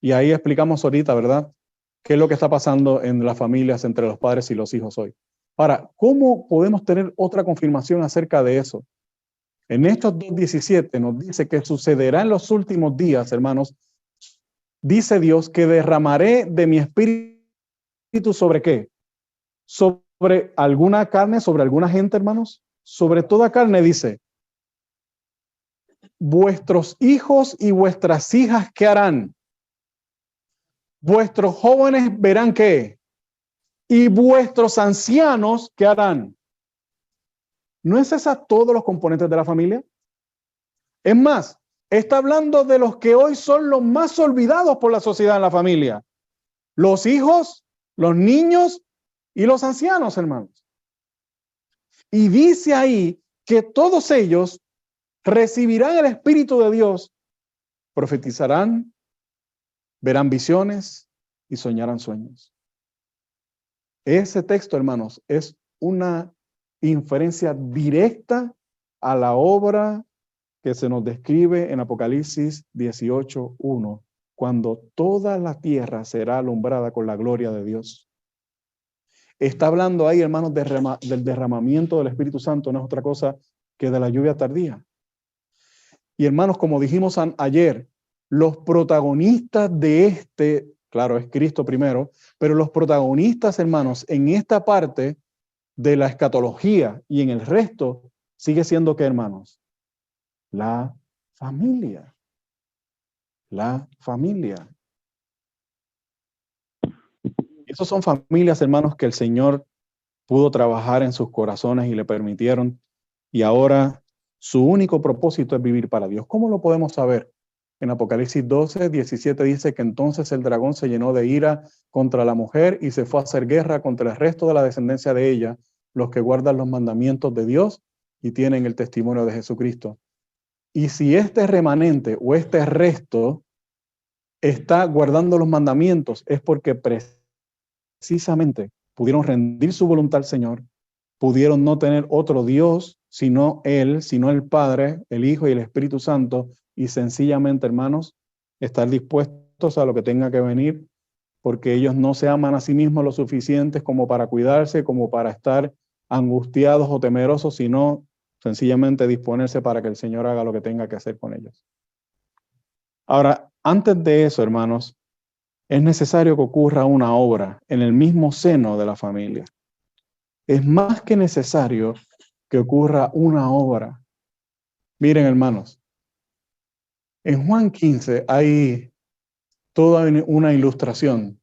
Y ahí explicamos ahorita, ¿verdad? ¿Qué es lo que está pasando en las familias entre los padres y los hijos hoy? Ahora, ¿cómo podemos tener otra confirmación acerca de eso? En estos 2:17 nos dice que sucederá en los últimos días, hermanos. Dice Dios que derramaré de mi espíritu ¿sobre qué? Sobre alguna carne, sobre alguna gente, hermanos. Sobre toda carne dice, vuestros hijos y vuestras hijas, ¿qué harán? Vuestros jóvenes verán qué. Y vuestros ancianos, ¿qué harán? ¿No es esa todos los componentes de la familia? Es más, está hablando de los que hoy son los más olvidados por la sociedad en la familia. Los hijos, los niños y los ancianos, hermanos. Y dice ahí que todos ellos recibirán el Espíritu de Dios, profetizarán, verán visiones y soñarán sueños. Ese texto, hermanos, es una inferencia directa a la obra que se nos describe en Apocalipsis 18:1, cuando toda la tierra será alumbrada con la gloria de Dios. Está hablando ahí, hermanos, del derramamiento del Espíritu Santo, no es otra cosa que de la lluvia tardía. Y hermanos, como dijimos ayer, los protagonistas de claro, es Cristo primero, pero los protagonistas, hermanos, en esta parte de la escatología y en el resto, sigue siendo ¿qué, hermanos? La familia. La familia. Y esos son familias, hermanos, que el Señor pudo trabajar en sus corazones y le permitieron. Y ahora su único propósito es vivir para Dios. ¿Cómo lo podemos saber? En Apocalipsis 12, 17 dice que entonces el dragón se llenó de ira contra la mujer y se fue a hacer guerra contra el resto de la descendencia de ella, los que guardan los mandamientos de Dios y tienen el testimonio de Jesucristo. Y si este remanente o este resto está guardando los mandamientos, es porque precisamente pudieron rendir su voluntad al Señor, pudieron no tener otro Dios, sino Él, sino el Padre, el Hijo y el Espíritu Santo, y sencillamente, hermanos, estar dispuestos a lo que tenga que venir, porque ellos no se aman a sí mismos lo suficientes como para cuidarse, como para estar angustiados o temerosos, sino sencillamente disponerse para que el Señor haga lo que tenga que hacer con ellos. Ahora, antes de eso, hermanos, es necesario que ocurra una obra en el mismo seno de la familia. Es más que necesario que ocurra una obra. Miren, hermanos, en Juan 15 hay toda una ilustración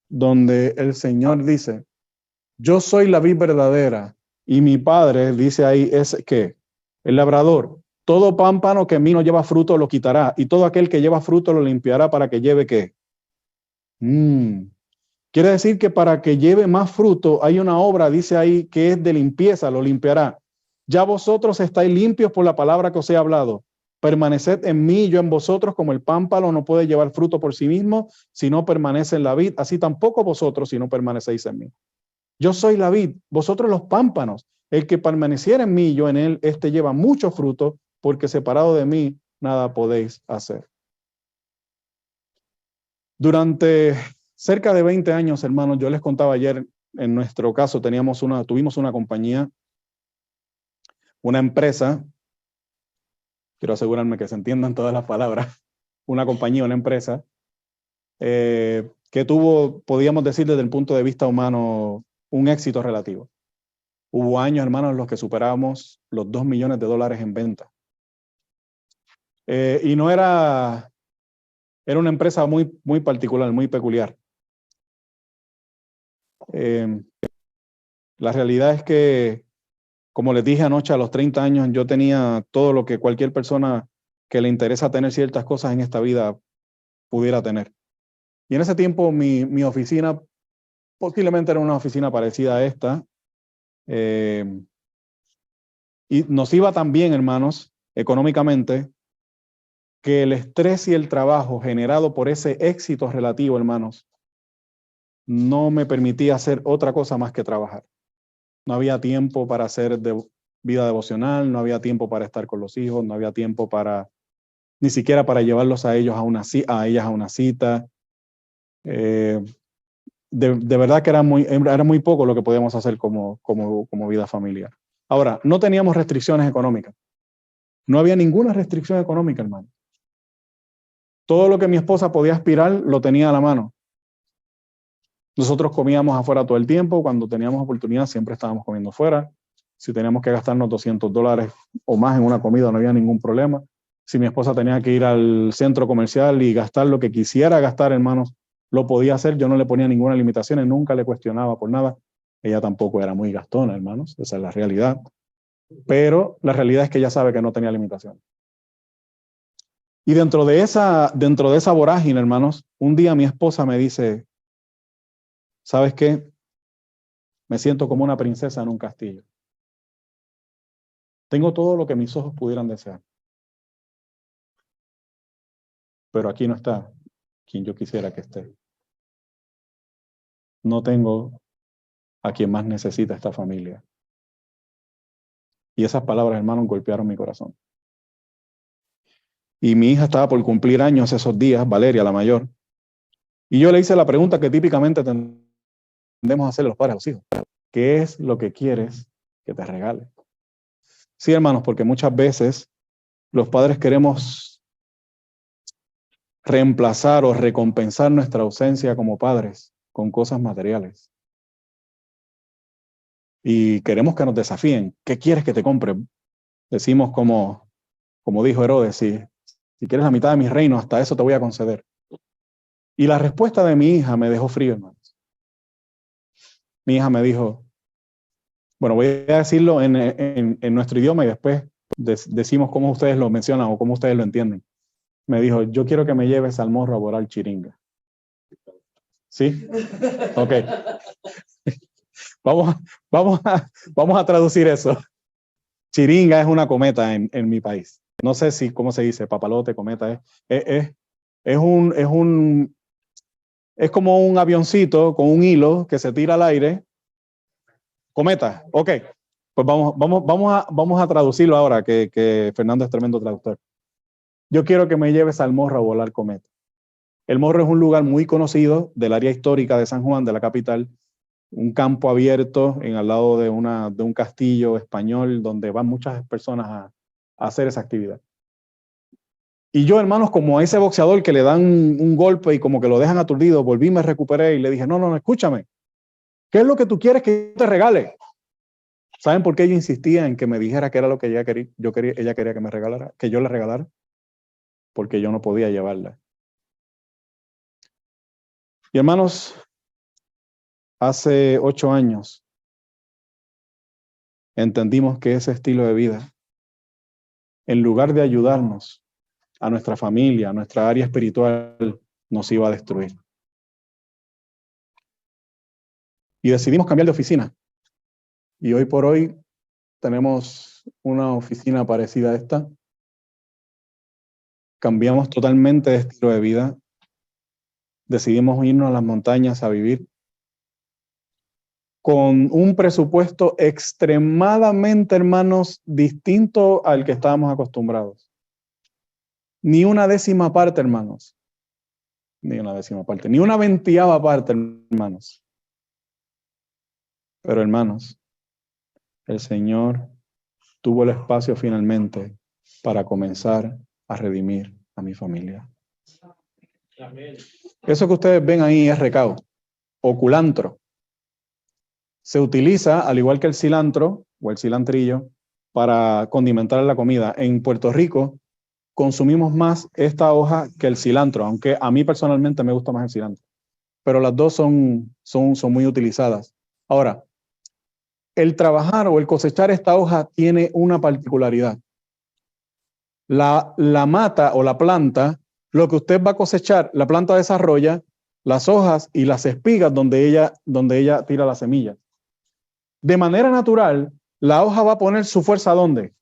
donde el Señor dice, yo soy la vid verdadera y mi Padre, dice ahí, es ¿qué? El labrador. Todo pámpano que en mí no lleva fruto lo quitará y todo aquel que lleva fruto lo limpiará para que lleve ¿qué? Quiere decir que para que lleve más fruto hay una obra, dice ahí, que es de limpieza, lo limpiará. Ya vosotros estáis limpios por la palabra que os he hablado. Permaneced en mí y yo en vosotros, como el pámpano no puede llevar fruto por sí mismo si no permanece en la vid, así tampoco vosotros si no permanecéis en mí. Yo soy la vid, vosotros los pámpanos. El que permaneciera en mí y yo en él, este lleva mucho fruto, porque separado de mí nada podéis hacer. Durante cerca de 20 años, hermanos, yo les contaba ayer, en nuestro caso tuvimos una compañía, una empresa, quiero asegurarme que se entiendan todas las palabras, una compañía, una empresa, que tuvo, podríamos decir desde el punto de vista humano, un éxito relativo. Hubo años, hermanos, en los que superábamos los $2 millones en venta. Y no era una empresa muy, muy particular, muy peculiar. La realidad es que, como les dije anoche, a los 30 años yo tenía todo lo que cualquier persona que le interesa tener ciertas cosas en esta vida pudiera tener. Y en ese tiempo mi oficina posiblemente era una oficina parecida a esta. Y nos iba tan bien, hermanos, económicamente, que el estrés y el trabajo generado por ese éxito relativo, hermanos, no me permitía hacer otra cosa más que trabajar. No había tiempo para hacer vida devocional, no había tiempo para estar con los hijos, no había tiempo ni siquiera para llevarlos a ellos a ellas a una cita. De verdad que era muy poco lo que podíamos hacer como vida familiar. Ahora, no teníamos restricciones económicas. No había ninguna restricción económica, hermano. Todo lo que mi esposa podía aspirar lo tenía a la mano. Nosotros comíamos afuera todo el tiempo. Cuando teníamos oportunidad siempre estábamos comiendo afuera. Si teníamos que gastarnos $200 o más en una comida no había ningún problema. Si mi esposa tenía que ir al centro comercial y gastar lo que quisiera gastar, hermanos, lo podía hacer. Yo no le ponía ninguna limitación y nunca le cuestionaba por nada. Ella tampoco era muy gastona, hermanos. Esa es la realidad. Pero la realidad es que ella sabe que no tenía limitación. Y dentro de esa vorágine, hermanos, un día mi esposa me dice, ¿sabes qué? Me siento como una princesa en un castillo. Tengo todo lo que mis ojos pudieran desear. Pero aquí no está quien yo quisiera que esté. No tengo a quien más necesita esta familia. Y esas palabras, hermanos, golpearon mi corazón. Y mi hija estaba por cumplir años esos días, Valeria, la mayor. Y yo le hice la pregunta que típicamente tendemos a hacer los padres a los hijos. ¿Qué es lo que quieres que te regale? Sí, hermanos, porque muchas veces los padres queremos reemplazar o recompensar nuestra ausencia como padres con cosas materiales. Y queremos que nos desafíen. ¿Qué quieres que te compre? Decimos como dijo Herodes, si quieres la mitad de mi reino, hasta eso te voy a conceder. Y la respuesta de mi hija me dejó frío, hermanos. Mi hija me dijo, bueno, voy a decirlo en nuestro idioma y después decimos cómo ustedes lo mencionan o cómo ustedes lo entienden. Me dijo, yo quiero que me lleves al morro a volar chiringa. ¿Sí? Ok. Vamos a traducir eso. Chiringa es una cometa en mi país. No sé cómo se dice, papalote, cometa. Es como un avioncito con un hilo que se tira al aire. Cometa, ok. Pues vamos a traducirlo ahora, que Fernando es tremendo traductor. Yo quiero que me lleves al morro a volar cometa. El Morro es un lugar muy conocido del área histórica de San Juan, de la capital, un campo abierto al lado de un castillo español donde van muchas personas a hacer esa actividad. Y yo, hermanos, como a ese boxeador que le dan un golpe y como que lo dejan aturdido, volví, me recuperé y le dije, no, escúchame, ¿qué es lo que tú quieres que te regale? ¿Saben por qué ella insistía en que me dijera qué era lo que ella quería? Ella quería que me regalara, que yo le regalara, porque yo no podía llevarla. Y hermanos, hace 8 años entendimos que ese estilo de vida, en lugar de ayudarnos a nuestra familia, a nuestra área espiritual, nos iba a destruir. Y decidimos cambiar de oficina. Y hoy por hoy tenemos una oficina parecida a esta. Cambiamos totalmente de estilo de vida. Decidimos irnos a las montañas a vivir con un presupuesto extremadamente, hermanos, distinto al que estábamos acostumbrados. Ni una décima parte, hermanos. Ni una décima parte. Ni una 20ª parte, hermanos. Pero, hermanos, el Señor tuvo el espacio finalmente para comenzar a redimir a mi familia. Eso que ustedes ven ahí es recao o culantro. Se utiliza, al igual que el cilantro o el cilantrillo, para condimentar la comida. En Puerto Rico consumimos más esta hoja que el cilantro, aunque a mí personalmente me gusta más el cilantro. Pero las dos son muy utilizadas. Ahora, el trabajar o el cosechar esta hoja tiene una particularidad. La mata o la planta, lo que usted va a cosechar, la planta desarrolla las hojas y las espigas donde ella tira la semilla. De manera natural, la hoja va a poner su fuerza ¿dónde?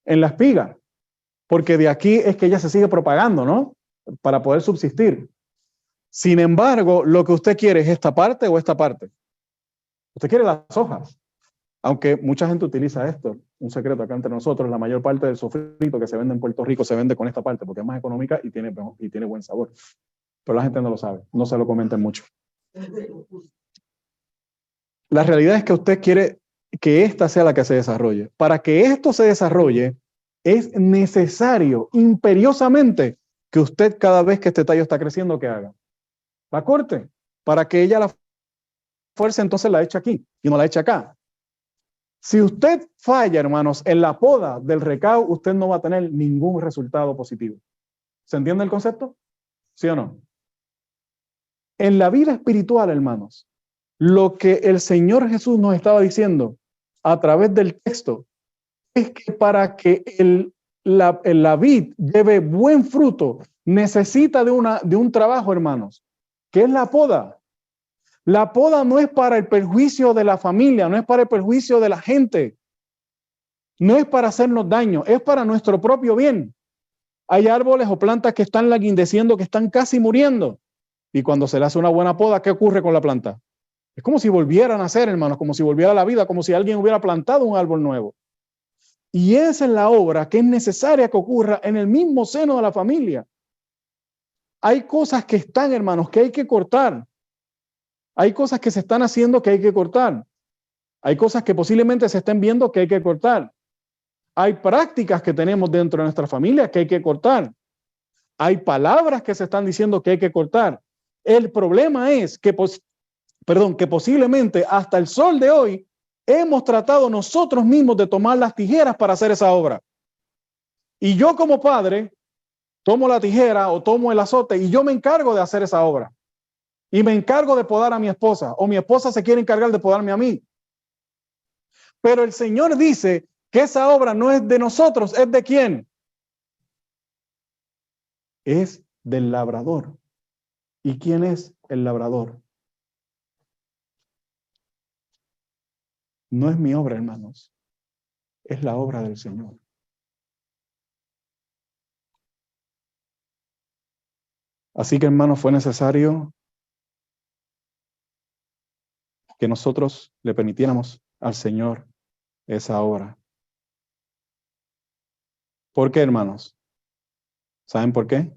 En la espiga, porque de aquí es que ella se sigue propagando, ¿no? Para poder subsistir. Sin embargo, lo que usted quiere es esta parte o esta parte. Usted quiere las hojas. Aunque mucha gente utiliza esto, un secreto acá entre nosotros, la mayor parte del sofrito que se vende en Puerto Rico se vende con esta parte porque es más económica y tiene buen sabor. Pero la gente no lo sabe, no se lo comenten mucho. La realidad es que usted quiere que esta sea la que se desarrolle. Para que esto se desarrolle, es necesario, imperiosamente, que usted cada vez que este tallo está creciendo, ¿qué haga? La corte, para que ella la fuerza entonces la eche aquí y no la eche acá. Si usted falla, hermanos, en la poda del recao, usted no va a tener ningún resultado positivo. ¿Se entiende el concepto? ¿Sí o no? En la vida espiritual, hermanos, lo que el Señor Jesús nos estaba diciendo a través del texto es que para que la vid lleve buen fruto, necesita de un trabajo, hermanos, que es la poda. La poda no es para el perjuicio de la familia, no es para el perjuicio de la gente, no es para hacernos daño, es para nuestro propio bien. Hay árboles o plantas que están laguindeciendo, que están casi muriendo. Y cuando se le hace una buena poda, ¿qué ocurre con la planta? Es como si volviera a nacer, hermanos, como si volviera a la vida, como si alguien hubiera plantado un árbol nuevo. Y esa es la obra que es necesaria que ocurra en el mismo seno de la familia. Hay cosas que están, hermanos, que hay que cortar. Hay cosas que se están haciendo que hay que cortar. Hay cosas que posiblemente se estén viendo que hay que cortar. Hay prácticas que tenemos dentro de nuestra familia que hay que cortar. Hay palabras que se están diciendo que hay que cortar. El problema es que, que posiblemente hasta el sol de hoy hemos tratado nosotros mismos de tomar las tijeras para hacer esa obra. Y yo como padre tomo la tijera o tomo el azote y yo me encargo de hacer esa obra. Y me encargo de podar a mi esposa, o mi esposa se quiere encargar de podarme a mí. Pero el Señor dice que esa obra no es de nosotros, ¿es de quién? Es del labrador. ¿Y quién es el labrador? No es mi obra, hermanos. Es la obra del Señor. Así que, hermanos, fue necesario que nosotros le permitiéramos al Señor esa obra. ¿Por qué, hermanos? ¿Saben por qué?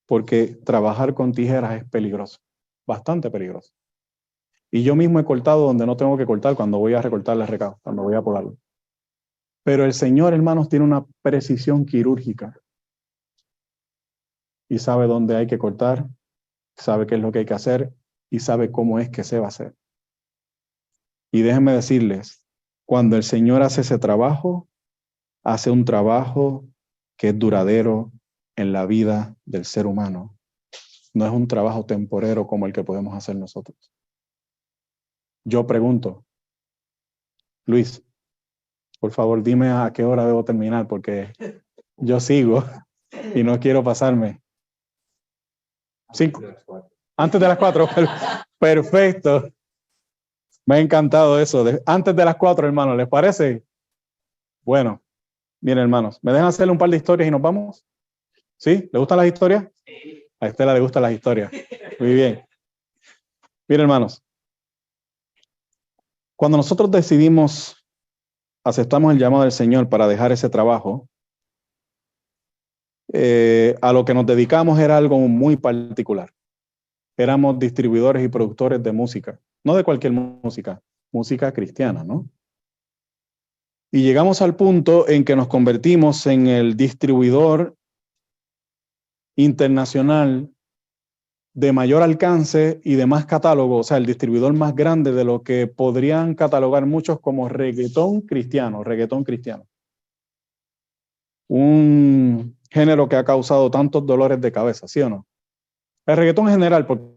Porque trabajar con tijeras es peligroso, bastante peligroso. Y yo mismo he cortado donde no tengo que cortar cuando voy a recortarle el recado, cuando voy a podarlo. Pero el Señor, hermanos, tiene una precisión quirúrgica y sabe dónde hay que cortar, sabe qué es lo que hay que hacer y sabe cómo es que se va a hacer. Y déjenme decirles, cuando el Señor hace ese trabajo, hace un trabajo que es duradero en la vida del ser humano. No es un trabajo temporero como el que podemos hacer nosotros. Yo pregunto, Luis, por favor, dime a qué hora debo terminar, porque yo sigo y no quiero pasarme. 5. Antes de las 4. Perfecto. Me ha encantado eso. Antes de las 4, hermanos, ¿les parece? Bueno, miren, hermanos, ¿me dejan hacerle un par de historias y nos vamos? ¿Sí? ¿Le gustan las historias? A Estela le gustan las historias. Muy bien. Miren, hermanos, cuando nosotros decidimos, aceptamos el llamado del Señor para dejar ese trabajo, a lo que nos dedicamos era algo muy particular. Éramos distribuidores y productores de música, no de cualquier música, música cristiana, ¿no? Y llegamos al punto en que nos convertimos en el distribuidor internacional de mayor alcance y de más catálogo, o sea, el distribuidor más grande de lo que podrían catalogar muchos como reggaetón cristiano. Un género que ha causado tantos dolores de cabeza, ¿sí o no? El reggaetón en general, porque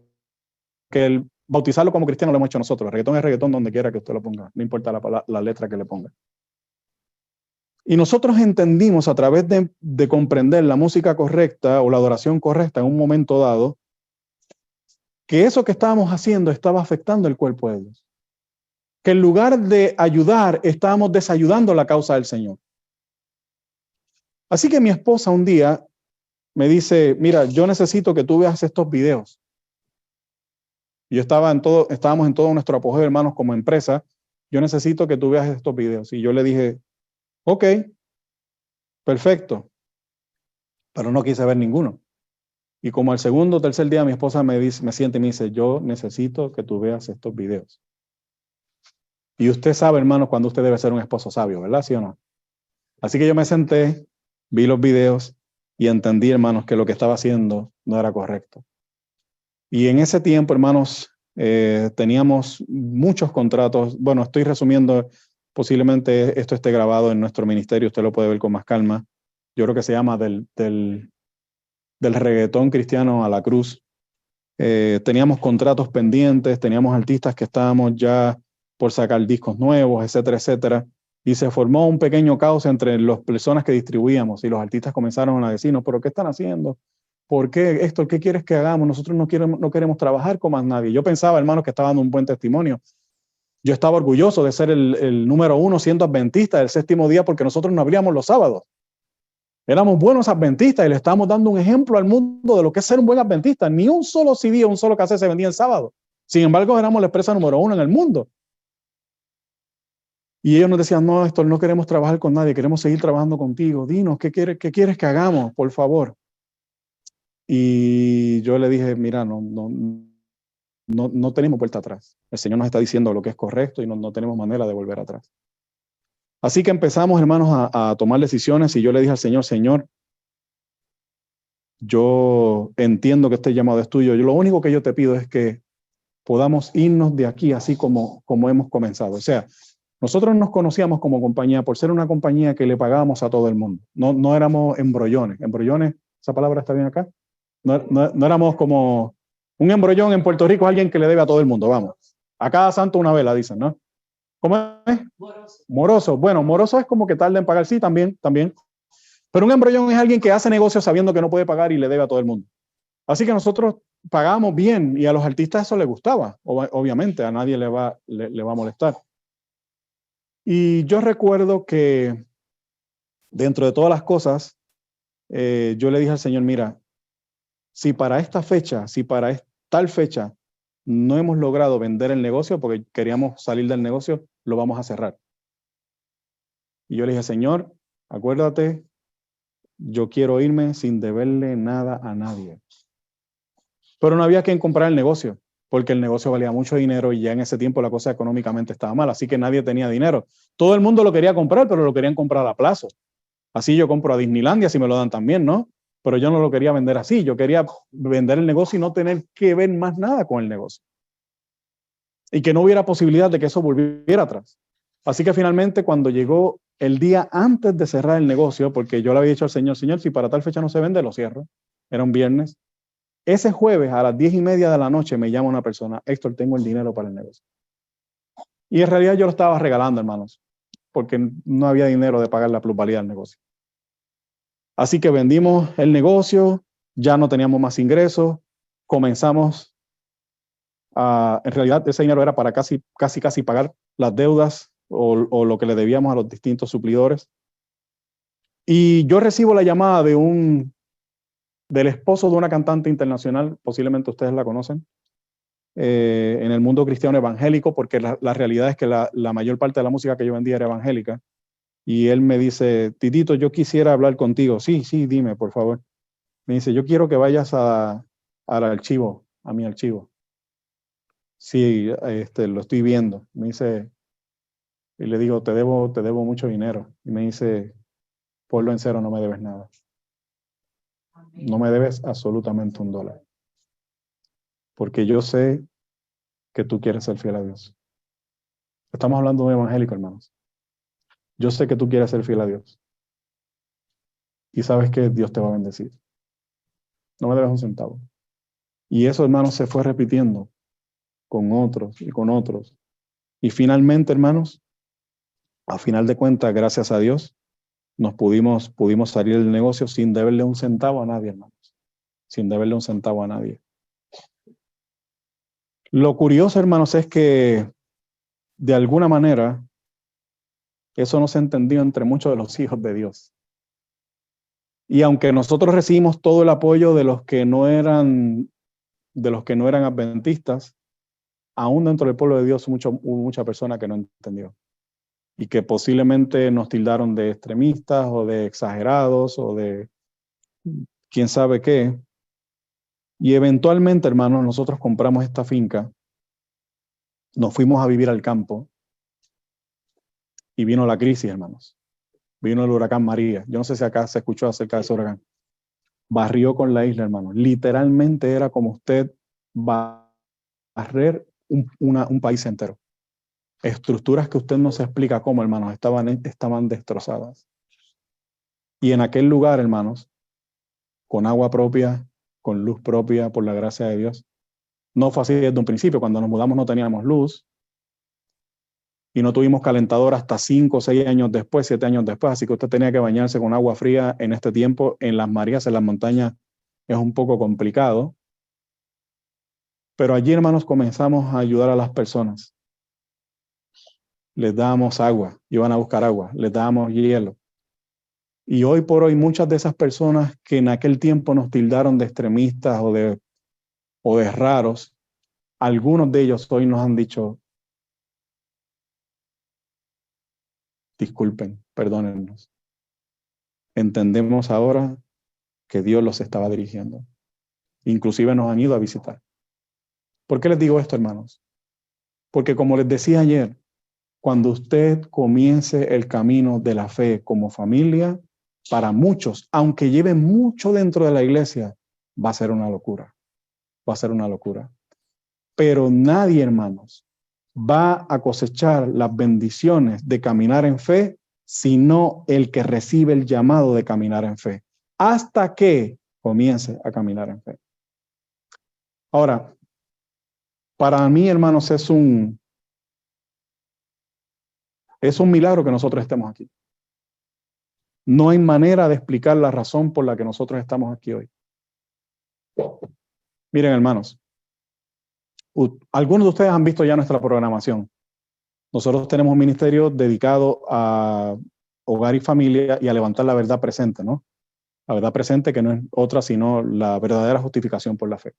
el bautizarlo como cristiano lo hemos hecho nosotros. El reggaetón es reggaetón donde quiera que usted lo ponga, no importa la letra que le ponga. Y nosotros entendimos a través de comprender la música correcta o la adoración correcta en un momento dado, que eso que estábamos haciendo estaba afectando el cuerpo de Dios. Que en lugar de ayudar, estábamos desayudando la causa del Señor. Así que mi esposa un día me dice, mira, yo necesito que tú veas estos videos. Yo estábamos en todo nuestro apogeo, hermanos, como empresa. Yo necesito que tú veas estos videos. Y yo le dije, ok, perfecto. Pero no quise ver ninguno. Y como al segundo o tercer día mi esposa me siente y me dice, yo necesito que tú veas estos videos. Y usted sabe, hermanos, cuando usted debe ser un esposo sabio, ¿verdad? ¿Sí o no? Así que yo me senté, vi los videos y entendí, hermanos, que lo que estaba haciendo no era correcto. Y en ese tiempo, hermanos, teníamos muchos contratos. Bueno, estoy resumiendo, posiblemente esto esté grabado en nuestro ministerio, usted lo puede ver con más calma. Yo creo que se llama del reggaetón cristiano a la cruz. Teníamos contratos pendientes, teníamos artistas que estábamos ya por sacar discos nuevos, etcétera, etcétera. Y se formó un pequeño caos entre las personas que distribuíamos y los artistas comenzaron a decirnos, ¿pero qué están haciendo? ¿Por qué esto? ¿Qué quieres que hagamos? Nosotros no queremos trabajar con más nadie. Yo pensaba, hermanos, que estaba dando un buen testimonio. Yo estaba orgulloso de ser el número 1 siendo adventista del séptimo día porque nosotros no abríamos los sábados. Éramos buenos adventistas y le estábamos dando un ejemplo al mundo de lo que es ser un buen adventista. Ni un solo CD o un solo cassette se vendía el sábado. Sin embargo, éramos la empresa número 1 en el mundo. Y ellos nos decían, no, esto no queremos trabajar con nadie, queremos seguir trabajando contigo. Dinos, ¿qué quieres que hagamos, por favor? Y yo le dije, mira, no tenemos vuelta atrás. El Señor nos está diciendo lo que es correcto y no tenemos manera de volver atrás. Así que empezamos, hermanos, a tomar decisiones y yo le dije al Señor, Señor, yo entiendo que este llamado es tuyo. Lo único que yo te pido es que podamos irnos de aquí así como hemos comenzado. O sea, nosotros nos conocíamos como compañía por ser una compañía que le pagábamos a todo el mundo. No éramos embrollones. Embrollones, ¿esa palabra está bien acá? No éramos como un embrollón en Puerto Rico, alguien que le debe a todo el mundo, vamos. A cada santo una vela, dicen, ¿no? ¿Cómo es? Moroso. Bueno, moroso es como que tarda en pagar, sí, también. Pero un embrollón es alguien que hace negocios sabiendo que no puede pagar y le debe a todo el mundo. Así que nosotros pagamos bien y a los artistas eso les gustaba. Obviamente, a nadie le va a molestar. Y yo recuerdo que dentro de todas las cosas, yo le dije al Señor, mira, si para esta fecha, si para tal fecha no hemos logrado vender el negocio porque queríamos salir del negocio, lo vamos a cerrar. Y yo le dije, Señor, acuérdate, yo quiero irme sin deberle nada a nadie. Pero no había quien comprar el negocio, porque el negocio valía mucho dinero y ya en ese tiempo la cosa económicamente estaba mal, así que nadie tenía dinero. Todo el mundo lo quería comprar, pero lo querían comprar a plazo. Así yo compro a Disneylandia si me lo dan también, ¿no? Pero yo no lo quería vender así, yo quería vender el negocio y no tener que ver más nada con el negocio. Y que no hubiera posibilidad de que eso volviera atrás. Así que finalmente cuando llegó el día antes de cerrar el negocio, porque yo le había dicho al Señor, Señor, si para tal fecha no se vende, lo cierro. Era un viernes. Ese jueves a las 10:30 de la noche me llama una persona, Héctor, tengo el dinero para el negocio. Y en realidad yo lo estaba regalando, hermanos, porque no había dinero de pagar la plusvalía del negocio. Así que vendimos el negocio, ya no teníamos más ingresos, comenzamos en realidad ese dinero era para casi pagar las deudas o lo que le debíamos a los distintos suplidores. Y yo recibo la llamada del esposo de una cantante internacional, posiblemente ustedes la conocen, en el mundo cristiano evangélico, porque la realidad es que la mayor parte de la música que yo vendía era evangélica. Y él me dice, Titito, yo quisiera hablar contigo. Sí, dime, por favor. Me dice, yo quiero que vayas al archivo, a mi archivo. Sí, lo estoy viendo. Me dice, y le digo, te debo mucho dinero. Y me dice, ponlo en cero, no me debes nada. No me debes absolutamente $1. Porque yo sé que tú quieres ser fiel a Dios. Estamos hablando de un evangélico, hermanos. Yo sé que tú quieres ser fiel a Dios. Y sabes que Dios te va a bendecir. No me debes un centavo. Y eso, hermanos, se fue repitiendo con otros y con otros. Y finalmente, hermanos, a final de cuentas, gracias a Dios, pudimos salir del negocio sin deberle un centavo a nadie, hermanos. Sin deberle un centavo a nadie. Lo curioso, hermanos, es que de alguna manera eso no se entendió entre muchos de los hijos de Dios. Y aunque nosotros recibimos todo el apoyo de los que no eran adventistas, aún dentro del pueblo de Dios hubo mucha persona que no entendió y que posiblemente nos tildaron de extremistas o de exagerados o de quién sabe qué. Y eventualmente, hermanos, nosotros compramos esta finca, nos fuimos a vivir al campo y vino la crisis, hermanos. Vino el huracán María. Yo no sé si acá se escuchó acerca de ese huracán. Barrió con la isla, hermanos. Literalmente era como usted barrer un país entero. Estructuras que usted no se explica cómo, hermanos, estaban destrozadas. Y en aquel lugar, hermanos, con agua propia, con luz propia, por la gracia de Dios. No fue así desde un principio. Cuando nos mudamos no teníamos luz y no tuvimos calentador hasta 5 o 6 años después, 7 años después. Así que usted tenía que bañarse con agua fría en este tiempo. En las marías, en las montañas, es un poco complicado. Pero allí, hermanos, comenzamos a ayudar a las personas. Les dábamos agua, iban a buscar agua, les dábamos hielo. Y hoy por hoy muchas de esas personas que en aquel tiempo nos tildaron de extremistas o de raros, algunos de ellos hoy nos han dicho, disculpen, perdónennos. Entendemos ahora que Dios los estaba dirigiendo. Inclusive nos han ido a visitar. ¿Por qué les digo esto, hermanos? Porque como les decía ayer, cuando usted comience el camino de la fe como familia, para muchos, aunque lleven mucho dentro de la iglesia, va a ser una locura. Va a ser una locura. Pero nadie, hermanos, va a cosechar las bendiciones de caminar en fe, sino el que recibe el llamado de caminar en fe, hasta que comience a caminar en fe. Ahora, para mí, hermanos, es un milagro que nosotros estemos aquí. No hay manera de explicar la razón por la que nosotros estamos aquí hoy. Miren, hermanos, algunos de ustedes han visto ya nuestra programación. Nosotros tenemos un ministerio dedicado a hogar y familia y a levantar la verdad presente, ¿no? La verdad presente que no es otra sino la verdadera justificación por la fe.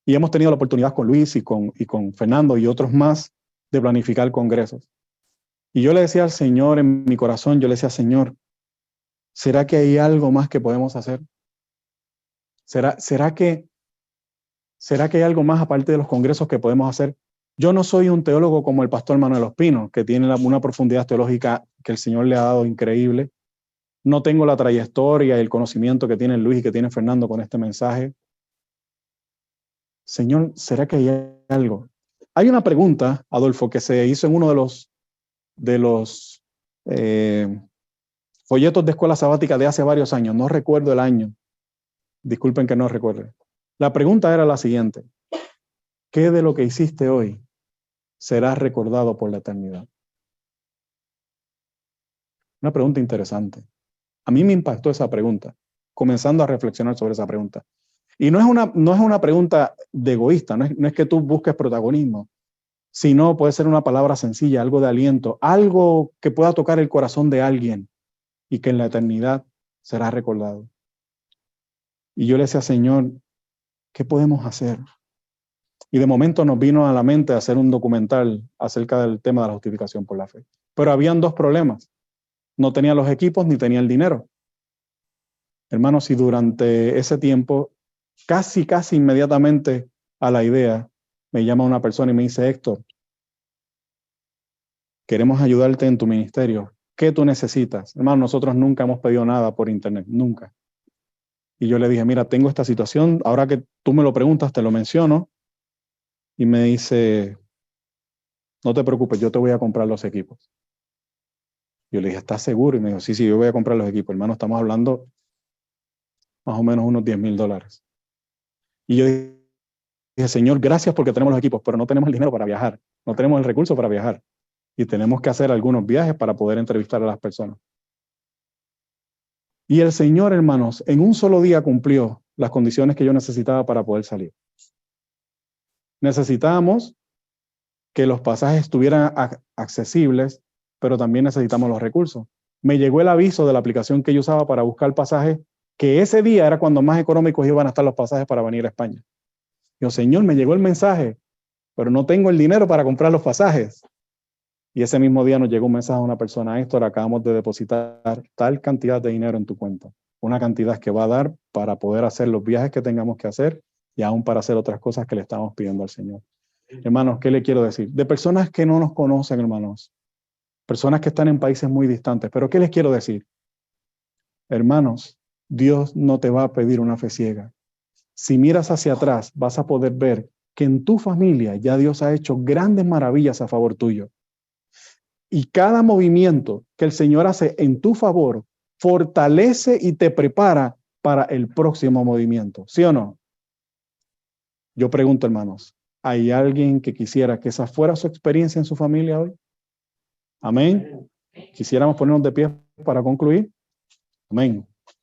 Y hemos tenido la oportunidad con Luis y con Fernando y otros más de planificar congresos. Y yo le decía al Señor en mi corazón, yo le decía, Señor, ¿será que hay algo más que podemos hacer? ¿Será que hay algo más aparte de los congresos que podemos hacer? Yo no soy un teólogo como el pastor Manuel Ospino, que tiene una profundidad teológica que el Señor le ha dado increíble. No tengo la trayectoria y el conocimiento que tiene Luis y que tiene Fernando con este mensaje. Señor, ¿será que hay algo? Hay una pregunta, Adolfo, que se hizo en uno de los folletos de escuela sabática de hace varios años. No recuerdo el año. Disculpen que no recuerde. La pregunta era la siguiente. ¿Qué de lo que hiciste hoy será recordado por la eternidad? Una pregunta interesante. A mí me impactó esa pregunta, comenzando a reflexionar sobre esa pregunta. Y no es una pregunta de egoísta, no es que tú busques protagonismo, sino puede ser una palabra sencilla, algo de aliento, algo que pueda tocar el corazón de alguien y que en la eternidad será recordado. Y yo le decía, Señor, ¿qué podemos hacer? Y de momento nos vino a la mente hacer un documental acerca del tema de la justificación por la fe. Pero habían dos problemas. No tenía los equipos ni tenía el dinero. Hermanos, y durante ese tiempo, casi inmediatamente a la idea, me llama una persona y me dice, Héctor, queremos ayudarte en tu ministerio. ¿Qué tú necesitas? Hermano, nosotros nunca hemos pedido nada por internet, nunca. Y yo le dije, mira, tengo esta situación, ahora que tú me lo preguntas, te lo menciono. Y me dice, no te preocupes, yo te voy a comprar los equipos. Yo le dije, ¿estás seguro? Y me dijo, sí, yo voy a comprar los equipos. Hermano, estamos hablando más o menos unos $10,000. Y yo dije, Señor, gracias porque tenemos los equipos, pero no tenemos el dinero para viajar. No tenemos el recurso para viajar. Y tenemos que hacer algunos viajes para poder entrevistar a las personas. Y el Señor, hermanos, en un solo día cumplió las condiciones que yo necesitaba para poder salir. Necesitábamos que los pasajes estuvieran accesibles, pero también necesitamos los recursos. Me llegó el aviso de la aplicación que yo usaba para buscar pasajes, que ese día era cuando más económicos iban a estar los pasajes para venir a España. Yo, Señor, me llegó el mensaje, pero no tengo el dinero para comprar los pasajes. Y ese mismo día nos llegó un mensaje a una persona, Héctor, acabamos de depositar tal cantidad de dinero en tu cuenta. Una cantidad que va a dar para poder hacer los viajes que tengamos que hacer y aún para hacer otras cosas que le estamos pidiendo al Señor. Hermanos, ¿qué le quiero decir? De personas que no nos conocen, hermanos. Personas que están en países muy distantes. Pero ¿qué les quiero decir? Hermanos, Dios no te va a pedir una fe ciega. Si miras hacia atrás, vas a poder ver que en tu familia ya Dios ha hecho grandes maravillas a favor tuyo. Y cada movimiento que el Señor hace en tu favor fortalece y te prepara para el próximo movimiento. ¿Sí o no? Yo pregunto, hermanos, ¿hay alguien que quisiera que esa fuera su experiencia en su familia hoy? Amén. Quisiéramos ponernos de pie para concluir. Amén.